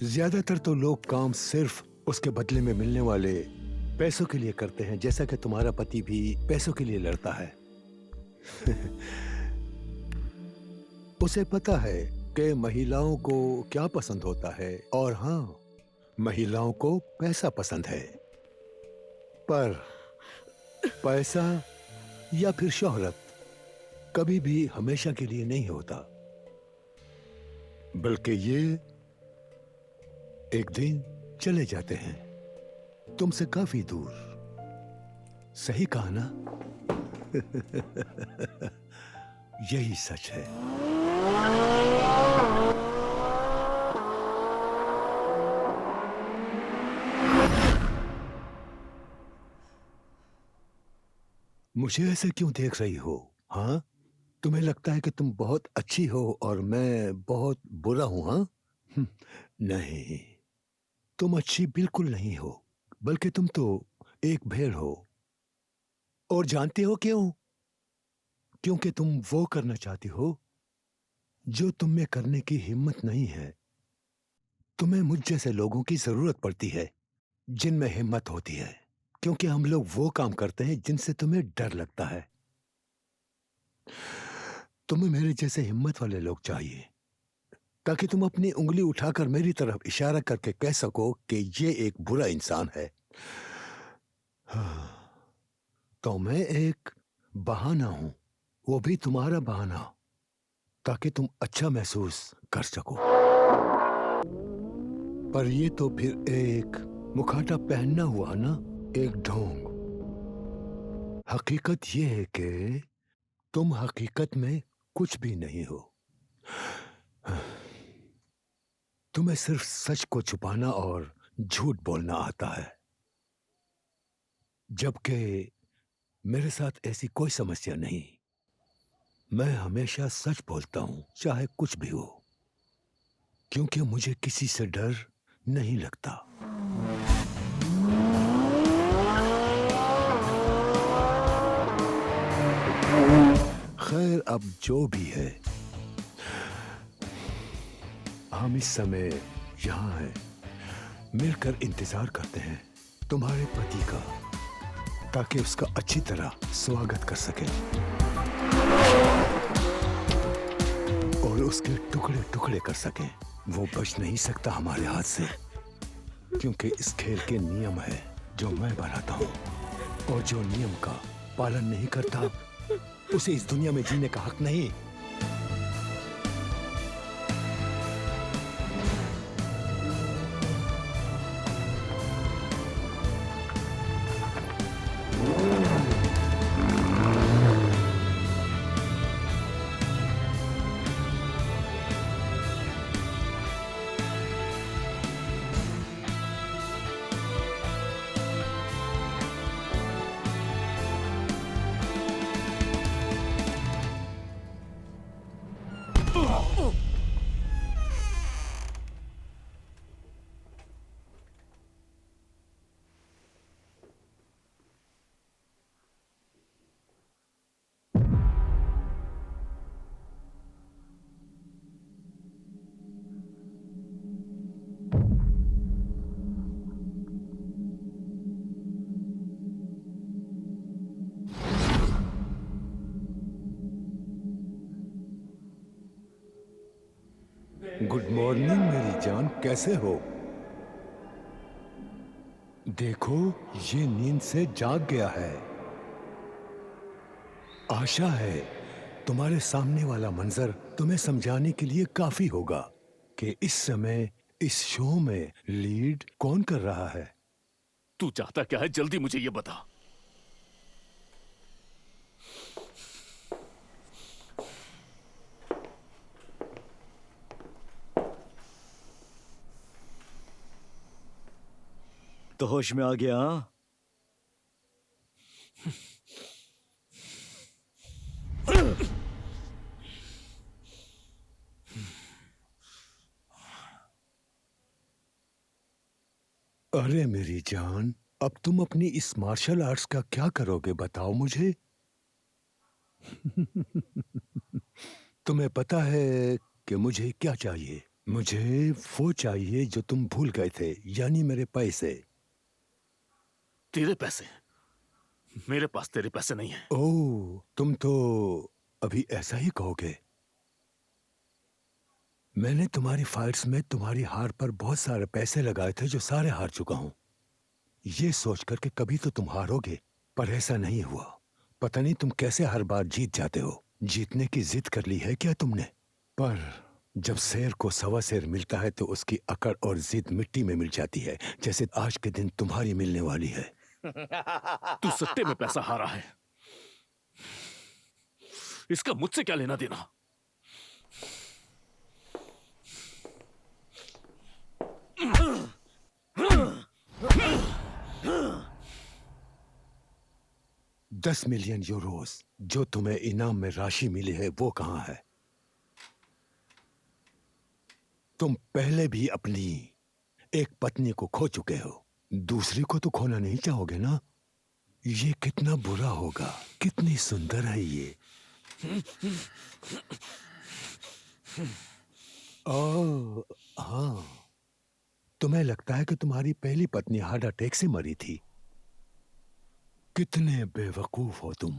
ज्यादातर तो लोग काम सिर्फ उसके बदले में मिलने वाले पैसों के लिए करते हैं, जैसा कि तुम्हारा पति भी पैसों के लिए लड़ता है। उसे पता है कि महिलाओं को क्या पसंद होता है, और हाँ, महिलाओं को पैसा पसंद है। पर पैसा या फिर शोहरत कभी भी हमेशा के लिए नहीं होता, बल्कि ये एक दिन चले जाते हैं तुमसे काफी दूर। सही कहा ना? यही सच है। मुझे ऐसे क्यों देख रही हो? हाँ, तुम्हें लगता है कि तुम बहुत अच्छी हो और मैं बहुत बुरा हूं? हाँ, नहीं, तुम अच्छी बिल्कुल नहीं हो, बल्कि तुम तो एक भेड़ हो। और जानते हो क्यों? क्योंकि तुम वो करना चाहती हो जो तुम में करने की हिम्मत नहीं है। तुम्हें मुझ जैसे लोगों की जरूरत पड़ती है जिनमें हिम्मत होती है, क्योंकि हम लोग वो काम करते हैं जिनसे तुम्हें डर लगता है। तुम्हें मेरे जैसे हिम्मत वाले लोग चाहिए, ताकि तुम अपनी उंगली उठाकर मेरी तरफ इशारा करके कह सको कि ये एक बुरा इंसान है। तो मैं एक बहाना हूं, वो भी तुम्हारा बहाना, ताकि तुम अच्छा महसूस कर सको। पर ये तो फिर एक मुखौटा पहनना हुआ ना, एक ढोंग। हकीकत ये है कि तुम हकीकत में कुछ भी नहीं हो। तुम्हें सिर्फ सच को छुपाना और झूठ बोलना आता है, जबकि मेरे साथ ऐसी कोई समस्या नहीं। मैं हमेशा सच बोलता हूं, चाहे कुछ भी हो, क्योंकि मुझे किसी से डर नहीं लगता। खैर, अब जो भी है, हम इस समय यहाँ हैं, मिलकर इंतजार करते हैं तुम्हारे पति का, ताकि उसका अच्छी तरह स्वागत कर सकें और उसके टुकड़े टुकड़े कर सकें। वो बच नहीं सकता हमारे हाथ से, क्योंकि इस खेल के नियम है जो मैं बनाता हूँ, और जो नियम का पालन नहीं करता उसे इस दुनिया में जीने का हक नहीं। गुड मॉर्निंग मेरी जान, कैसे हो? देखो, ये नींद से जाग गया है। आशा है तुम्हारे सामने वाला मंजर तुम्हें समझाने के लिए काफी होगा कि इस समय इस शो में लीड कौन कर रहा है। तू चाहता क्या है, जल्दी मुझे ये बता। तो होश में आ गया? हाँ? अरे मेरी जान, अब तुम अपनी इस मार्शल आर्ट्स का क्या करोगे, बताओ मुझे। तुम्हें पता है कि मुझे क्या चाहिए? मुझे वो चाहिए जो तुम भूल गए थे, यानी मेरे पैसे। तेरे पैसे? मेरे पास तेरे पैसे नहीं है। ओह, तुम तो अभी ऐसा ही कहोगे। मैंने तुम्हारी फाइट्स में तुम्हारी हार पर बहुत सारे पैसे लगाए थे, जो सारे हार चुका हूं, ये सोचकर कि कभी तो तुम हारोगे, पर ऐसा नहीं हुआ। पता नहीं तुम कैसे हर बार जीत जाते हो। जीतने की जिद कर ली है क्या तुमने? पर जब शेर को सवा शेर मिलता है तो उसकी अकड़ और जिद मिट्टी में मिल जाती है, जैसे आज के दिन तुम्हारी मिलने वाली है। तू सट्टे में पैसा हारा है, इसका मुझसे क्या लेना देना? $10 मिलियन जो तुम्हें इनाम में राशि मिली है, वो कहां है? तुम पहले भी अपनी एक पत्नी को खो चुके हो, दूसरी को तो खोना नहीं चाहोगे ना? ये कितना बुरा होगा, कितनी सुंदर है ये। ओह हाँ, तुम्हें लगता है कि तुम्हारी पहली पत्नी हार्ट अटैक से मरी थी? कितने बेवकूफ हो तुम।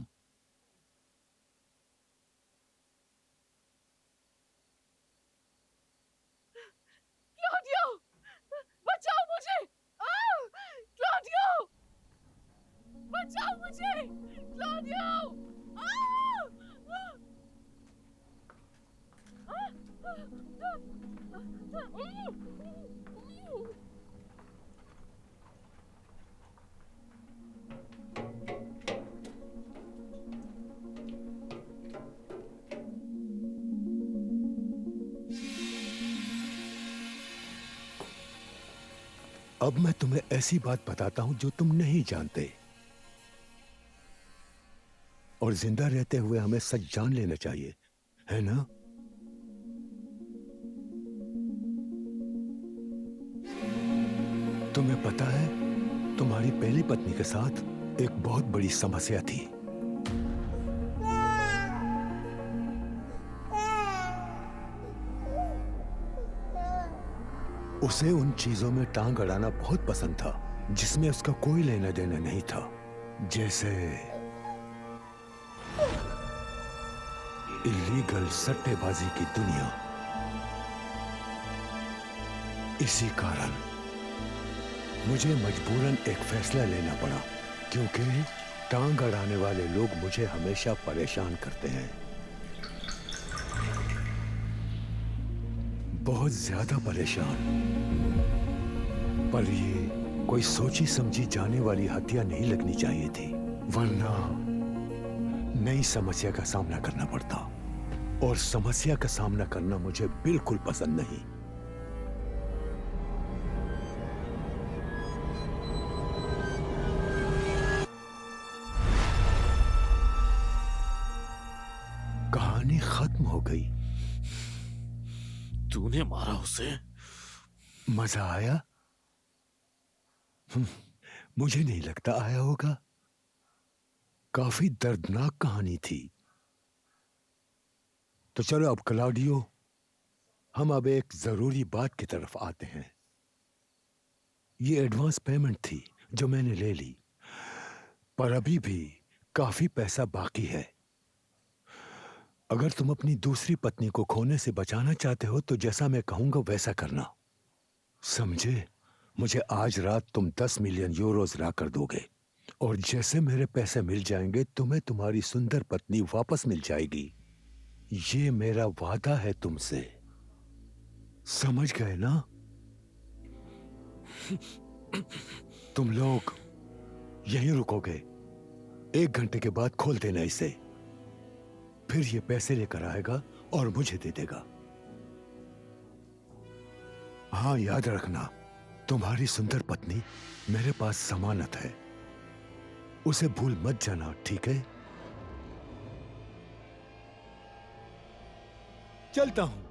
क्लॉडियो, बचाओ मुझे! क्लॉडियो! बचाओ मुझे, क्लॉडियो! अब मैं तुम्हें ऐसी बात बताता हूं जो तुम नहीं जानते, और जिंदा रहते हुए हमें सच जान लेना चाहिए, है ना? तुम्हें पता है, तुम्हारी पहली पत्नी के साथ एक बहुत बड़ी समस्या थी। उसे उन चीजों में टांग अड़ाना बहुत पसंद था जिसमें उसका कोई लेना देना नहीं था, जैसे इलीगल सट्टेबाजी की दुनिया। इसी कारण मुझे मजबूरन एक फैसला लेना पड़ा, क्योंकि टांग अड़ाने वाले लोग मुझे हमेशा परेशान करते हैं, बहुत ज्यादा परेशान। पर ये कोई सोची समझी जाने वाली हत्या नहीं लगनी चाहिए थी, वरना नई समस्या का सामना करना पड़ता, और समस्या का सामना करना मुझे बिल्कुल पसंद नहीं। कहानी खत्म हो गई। तूने मारा उसे? मजा आया? मुझे नहीं लगता आया होगा। काफी दर्दनाक कहानी थी। तो चलो अब क्लॉडियो, हम अब एक जरूरी बात की तरफ आते हैं। ये एडवांस पेमेंट थी जो मैंने ले ली, पर अभी भी काफी पैसा बाकी है। अगर तुम अपनी दूसरी पत्नी को खोने से बचाना चाहते हो तो जैसा मैं कहूंगा वैसा करना, समझे? मुझे आज रात तुम 10 मिलियन यूरोज ला कर दोगे, और जैसे मेरे पैसे मिल जाएंगे तुम्हें तुम्हारी सुंदर पत्नी वापस मिल जाएगी। ये मेरा वादा है तुमसे, समझ गए ना? तुम लोग यहीं रुकोगे, 1 घंटे के बाद खोल देना इसे। फिर ये पैसे लेकर आएगा और मुझे दे देगा। हाँ, याद रखना, तुम्हारी सुंदर पत्नी मेरे पास जमानत है, उसे भूल मत जाना, ठीक है? चलता हूं।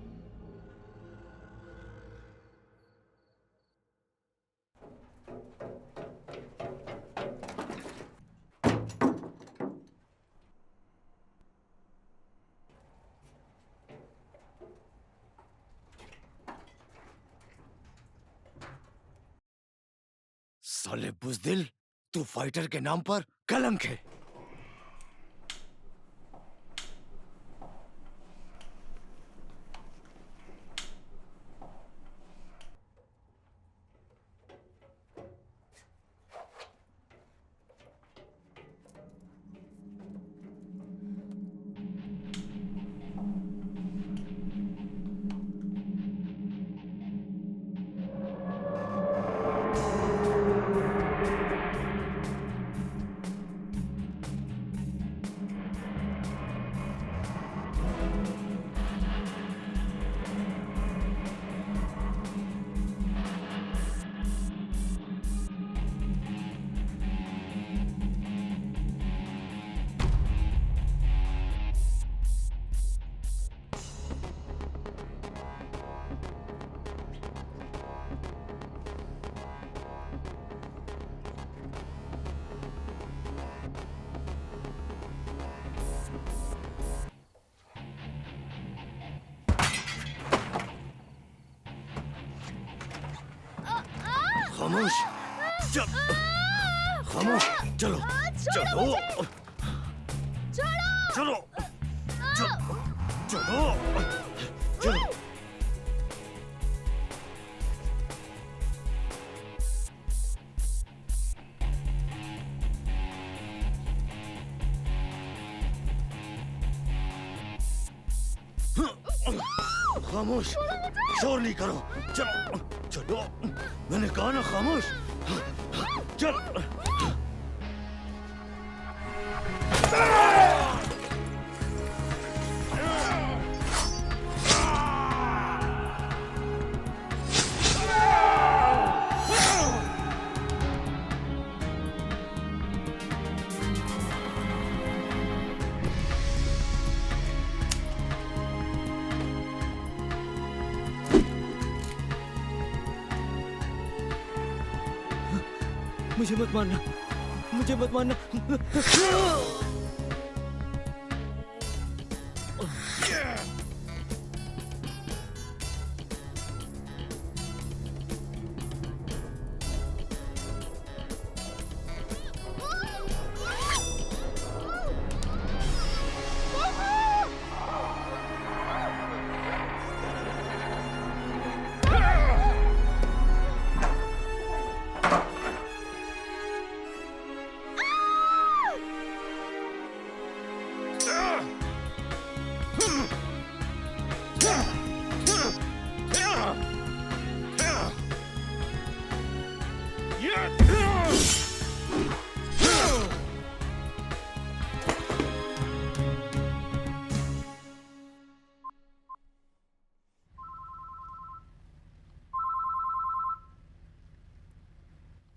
साले बुज़दिल, तू फाइटर के नाम पर कलंक है। खामोश, खामोश, चलो, चलो, चलो, चलो, चलो। खामोश, शोर नहीं करो। चलो चलो, मैंने कहा ना खामोश। चल। मुझे मत मारना, मुझे मत मारना।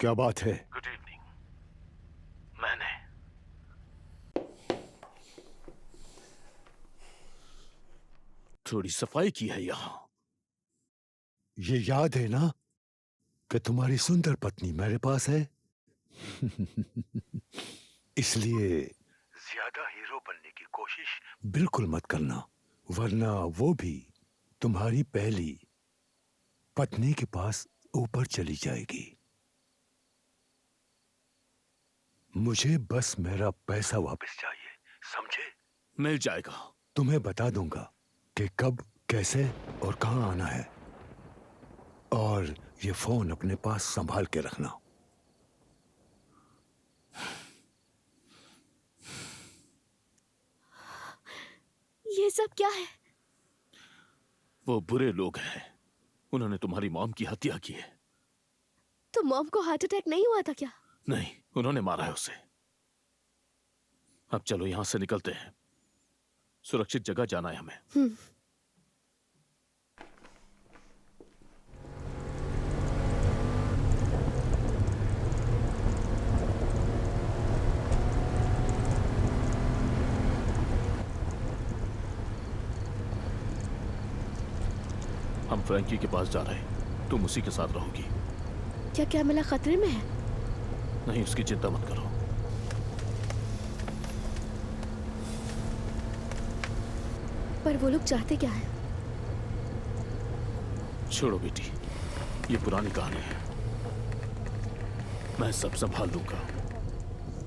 क्या बात है? Good evening. मैंने थोड़ी सफाई की है यहाँ। ये याद है ना कि तुम्हारी सुंदर पत्नी मेरे पास है। इसलिए ज्यादा हीरो बनने की कोशिश बिल्कुल मत करना, वरना वो भी तुम्हारी पहली पत्नी के पास ऊपर चली जाएगी। मुझे बस मेरा पैसा वापस चाहिए, समझे? मिल जाएगा। तुम्हें बता दूंगा कि कब, कैसे और कहां आना है। और ये फोन अपने पास संभाल के रखना। ये सब क्या है? वो बुरे लोग हैं, उन्होंने तुम्हारी मॉम की हत्या की है। तो मॉम को हार्ट अटैक नहीं हुआ था क्या? नहीं, उन्होंने मारा है उसे। अब चलो यहां से निकलते हैं, सुरक्षित जगह जाना है हमें। हम फ्रैंकी के पास जा रहे हैं, तुम उसी के साथ रहोगी। क्या कैमिला खतरे में है? नहीं, उसकी चिंता मत करो। पर वो लोग चाहते क्या है? छोड़ो बेटी, ये पुरानी कहानी है, मैं सब संभाल लूंगा।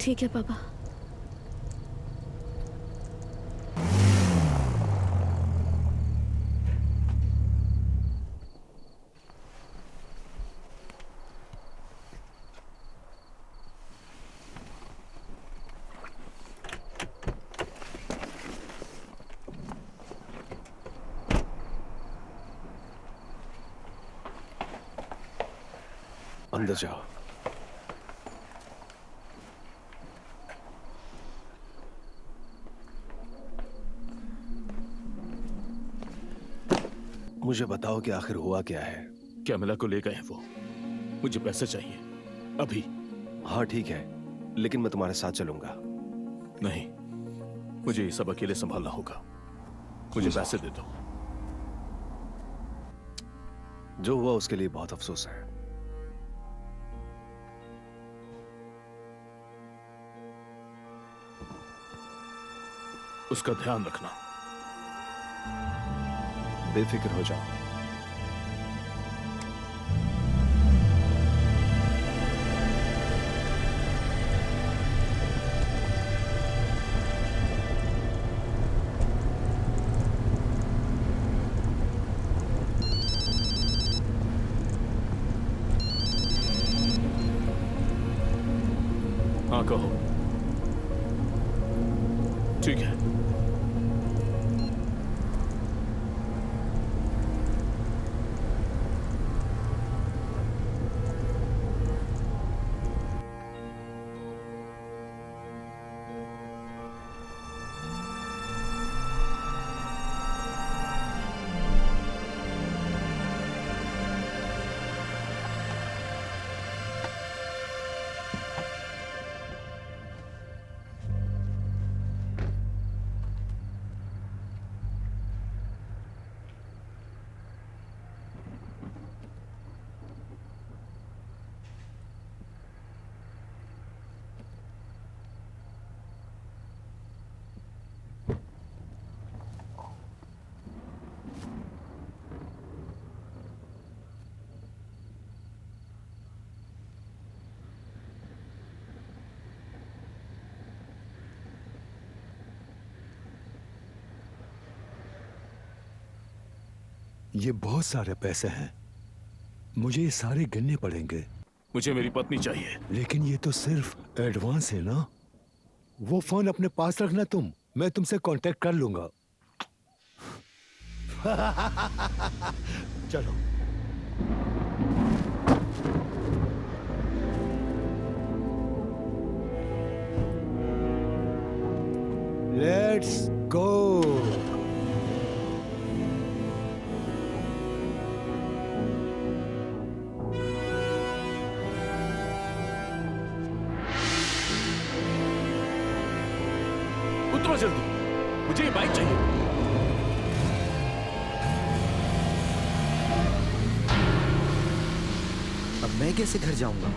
ठीक है पापा। अंदर जाओ। मुझे बताओ कि आखिर हुआ क्या है? कैमिला को ले गए हैं वो, मुझे पैसे चाहिए अभी। हाँ ठीक है, लेकिन मैं तुम्हारे साथ चलूंगा। नहीं, मुझे ये सब अकेले संभालना होगा, मुझे पैसे दे दो। जो हुआ उसके लिए बहुत अफसोस है। उसका ध्यान रखना। बेफिक्र हो जाओ। हाँ कहो। ठीक है। ये बहुत सारे पैसे हैं, मुझे ये सारे गिनने पड़ेंगे। मुझे मेरी पत्नी चाहिए। लेकिन ये तो सिर्फ एडवांस है ना। वो फोन अपने पास रखना तुम, मैं तुमसे कांटेक्ट कर लूंगा। चलो। Let's go. उतरो जल्दी, मुझे ये बाइक चाहिए। अब मैं कैसे घर जाऊंगा?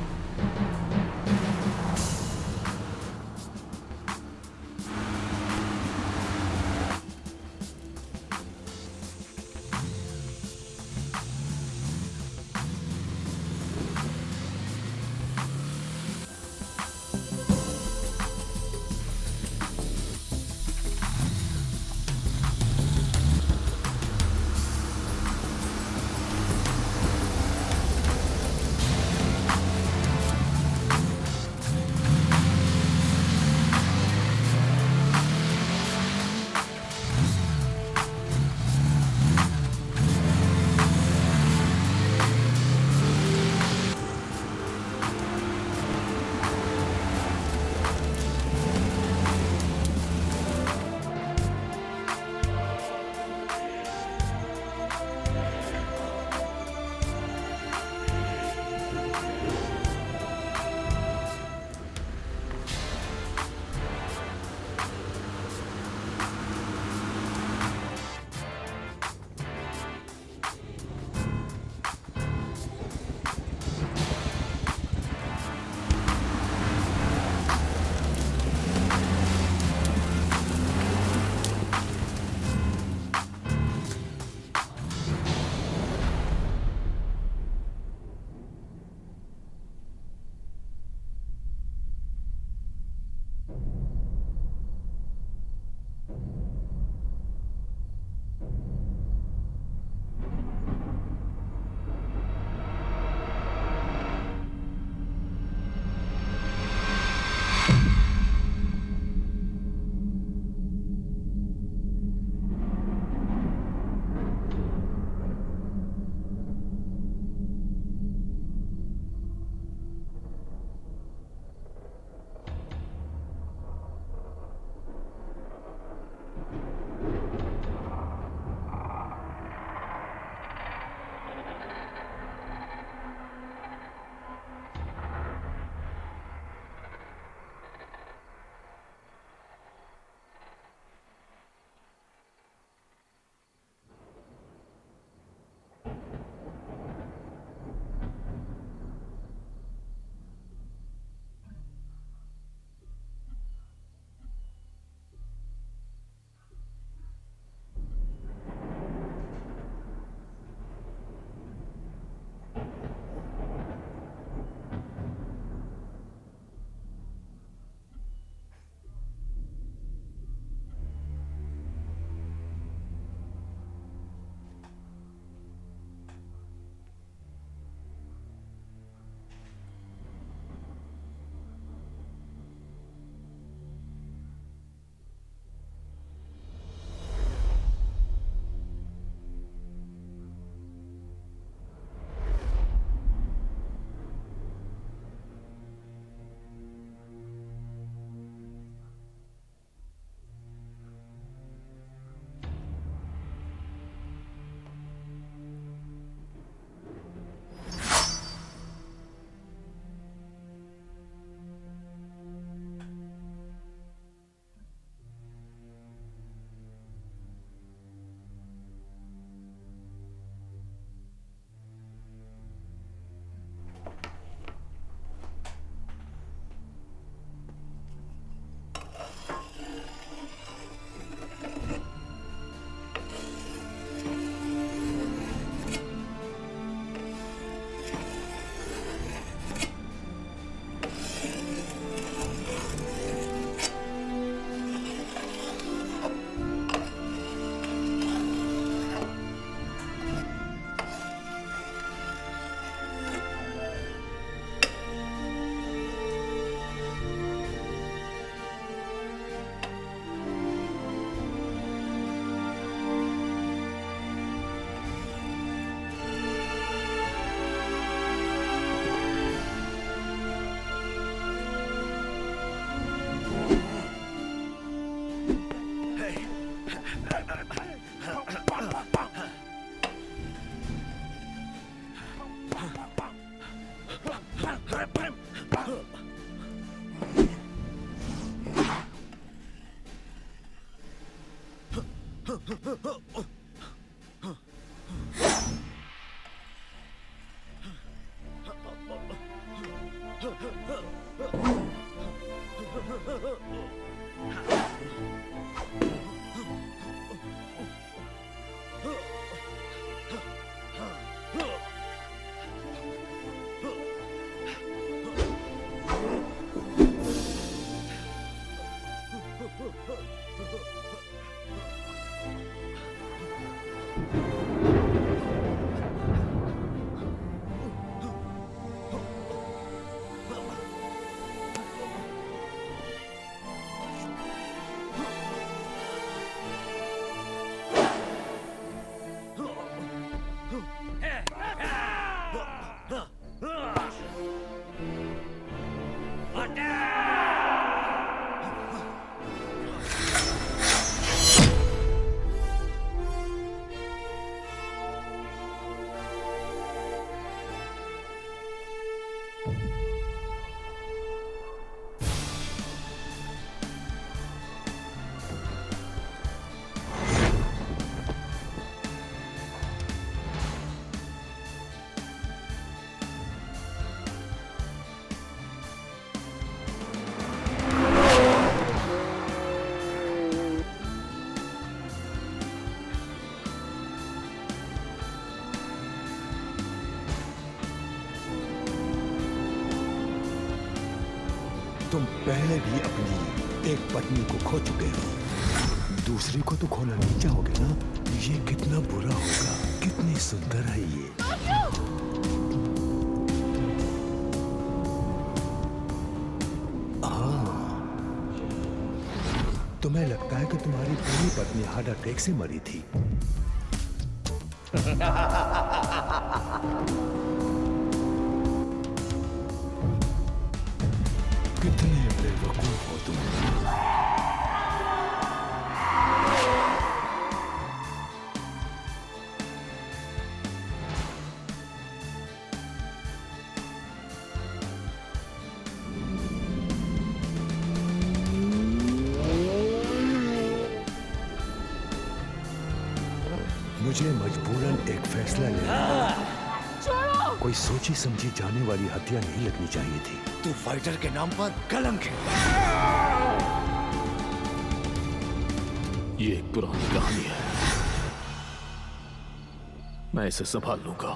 तुम पहले भी अपनी एक पत्नी को खो चुके हो, दूसरी को तो खोना नहीं चाहोगे ना? ये कितना बुरा होगा, कितनी सुंदर है ये। हाँ, तुम्हें लगता है कि तुम्हारी पहली पत्नी हार्ट अटैक से मरी थी? कितने बेवकूफ हो तुम। मुझे मजबूरन एक फैसला लेना। कोई सोची समझी जाने वाली हत्या नहीं लगनी चाहिए थी। तू फाइटर के नाम पर कलंक है। ये एक पुरानी कहानी है, मैं इसे संभाल लूंगा।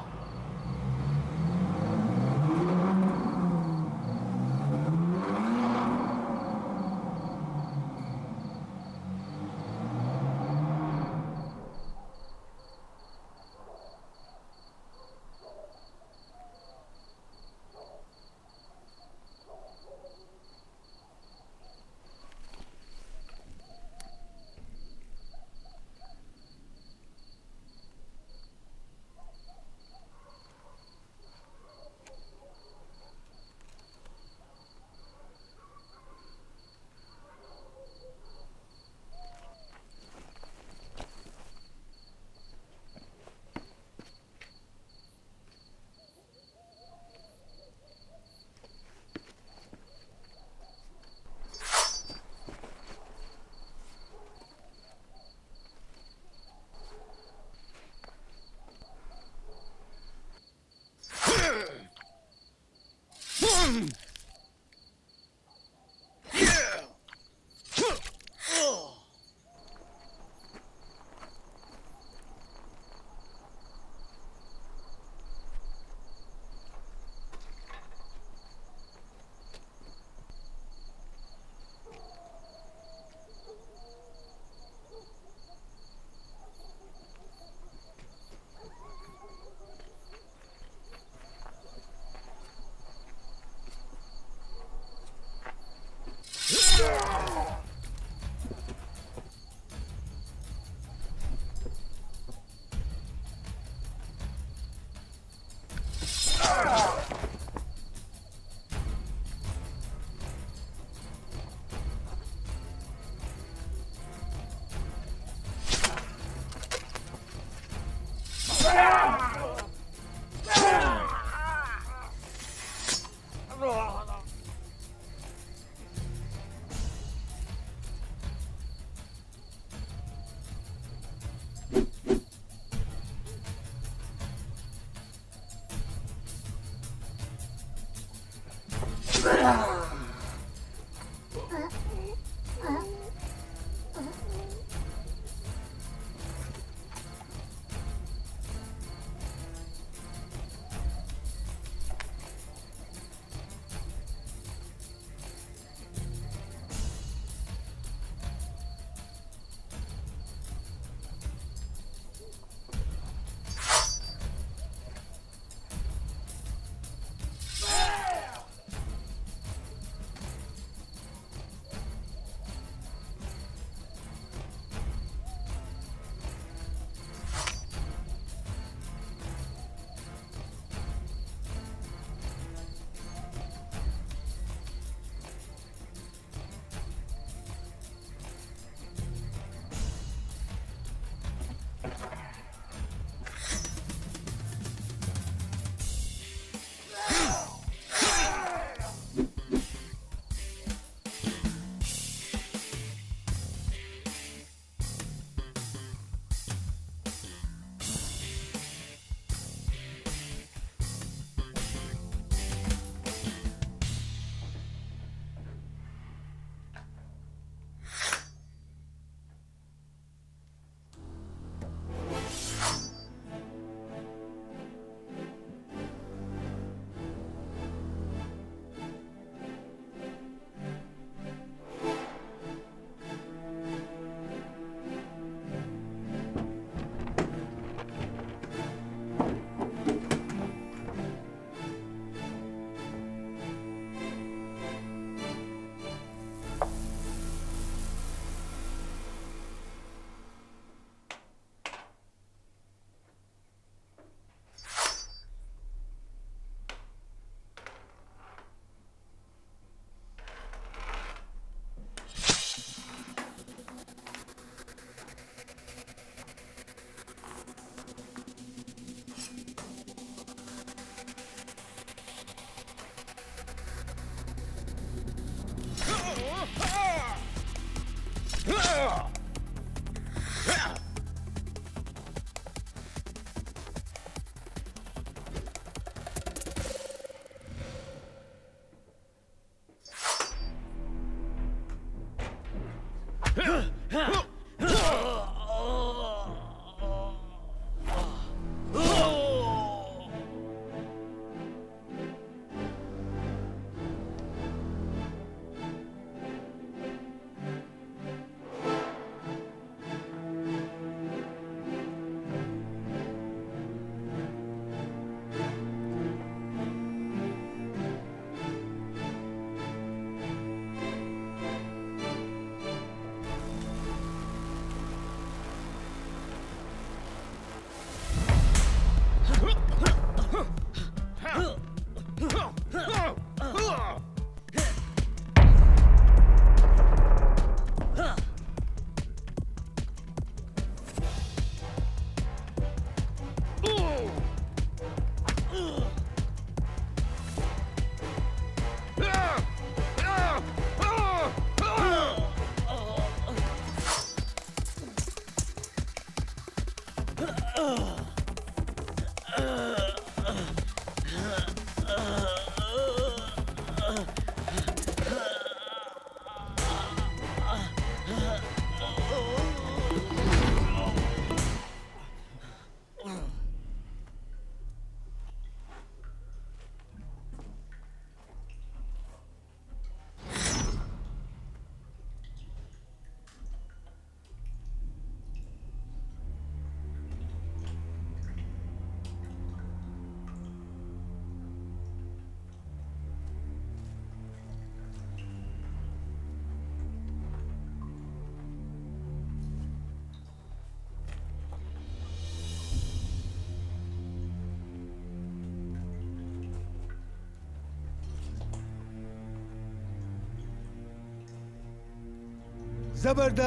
जबरदस्त।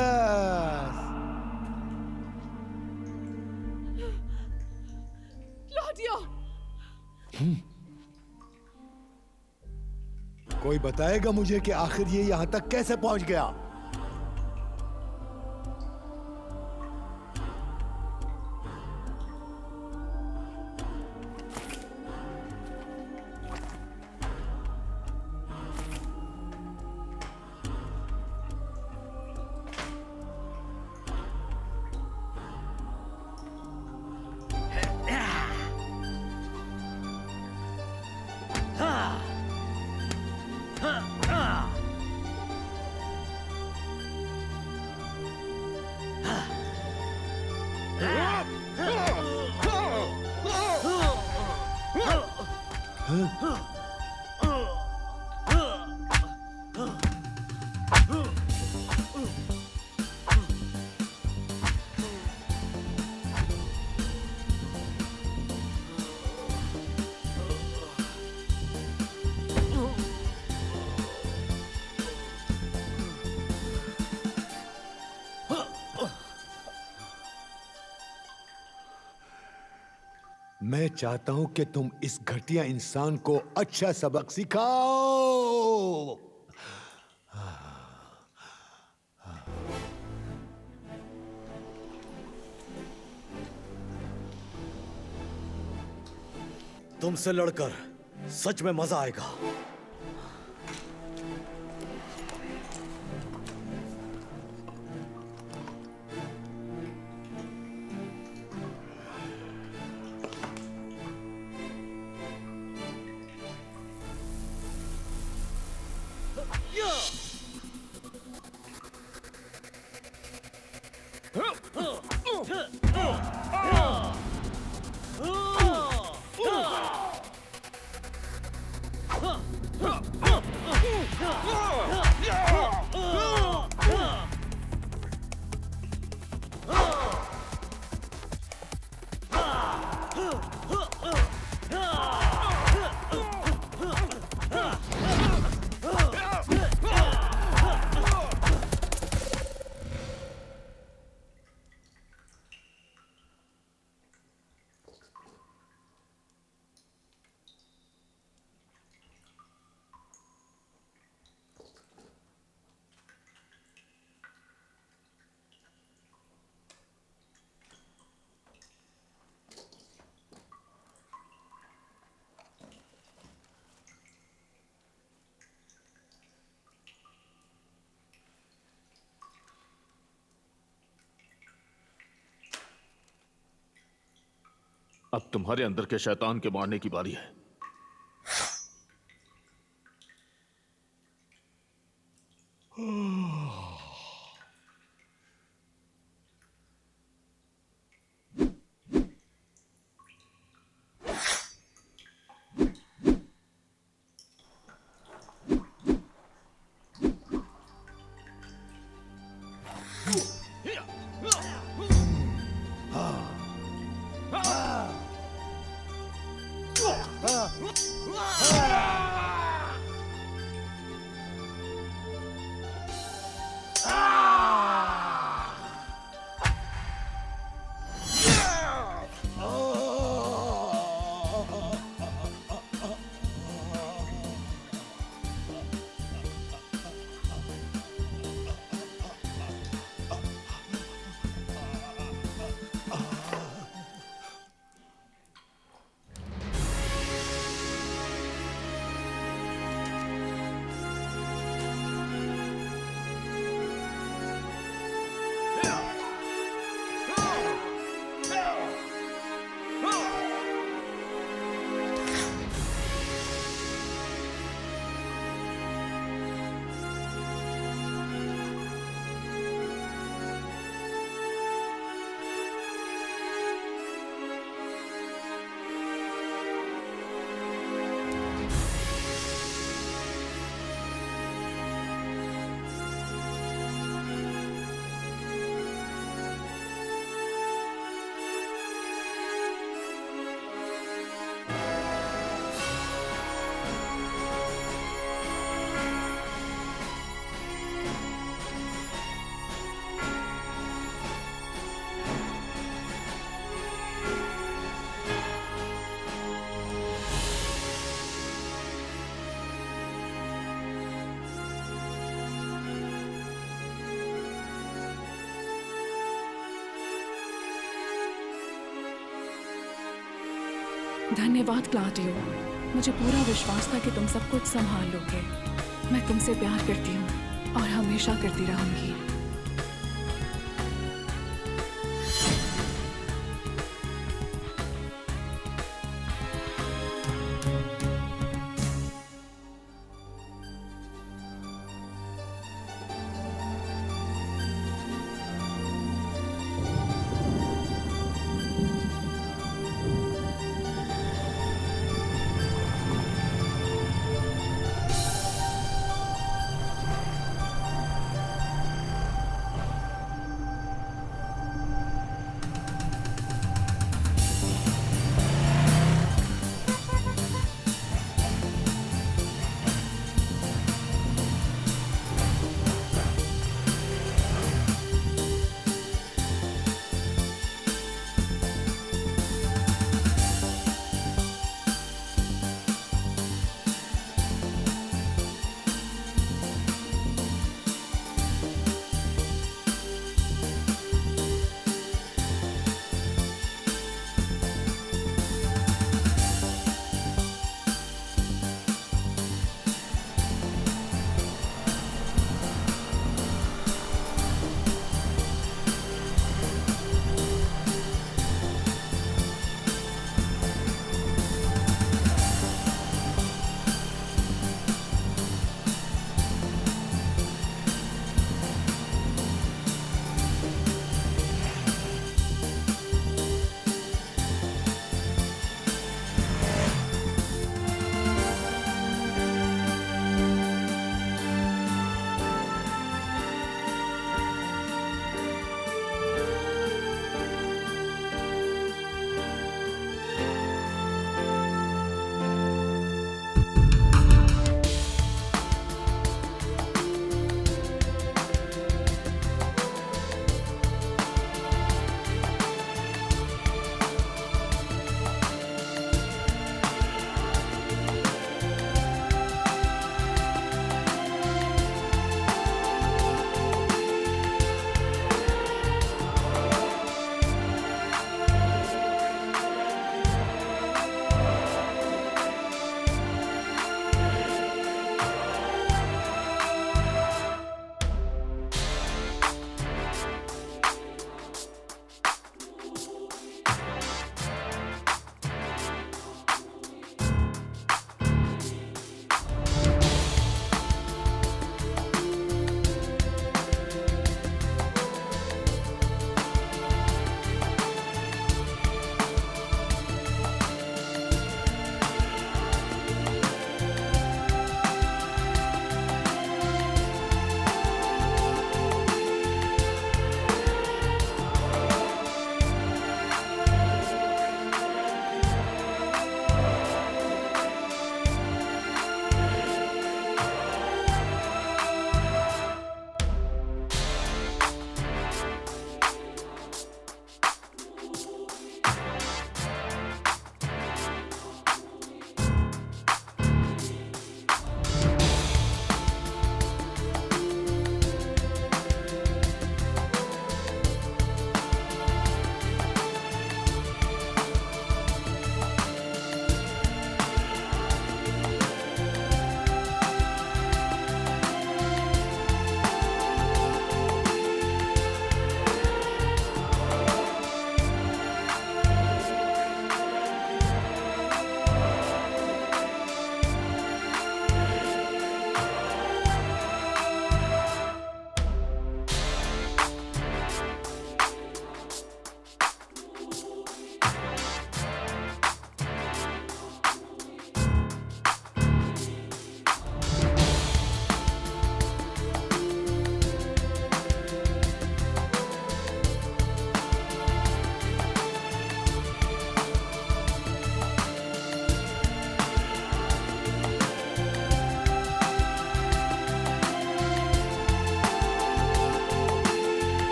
क्लॉडियो! कोई बताएगा मुझे कि आखिर ये यहां तक कैसे पहुंच गया? मैं चाहता हूं कि तुम इस घटिया इंसान को अच्छा सबक सिखाओ। तुमसे लड़कर सच में मजा आएगा। अब तुम्हारे अंदर के शैतान के मारने की बारी है। धन्यवाद क्लॉडियो, मुझे पूरा विश्वास था कि तुम सब कुछ संभाल लोगे। मैं तुमसे प्यार करती हूँ और हमेशा करती रहूंगी।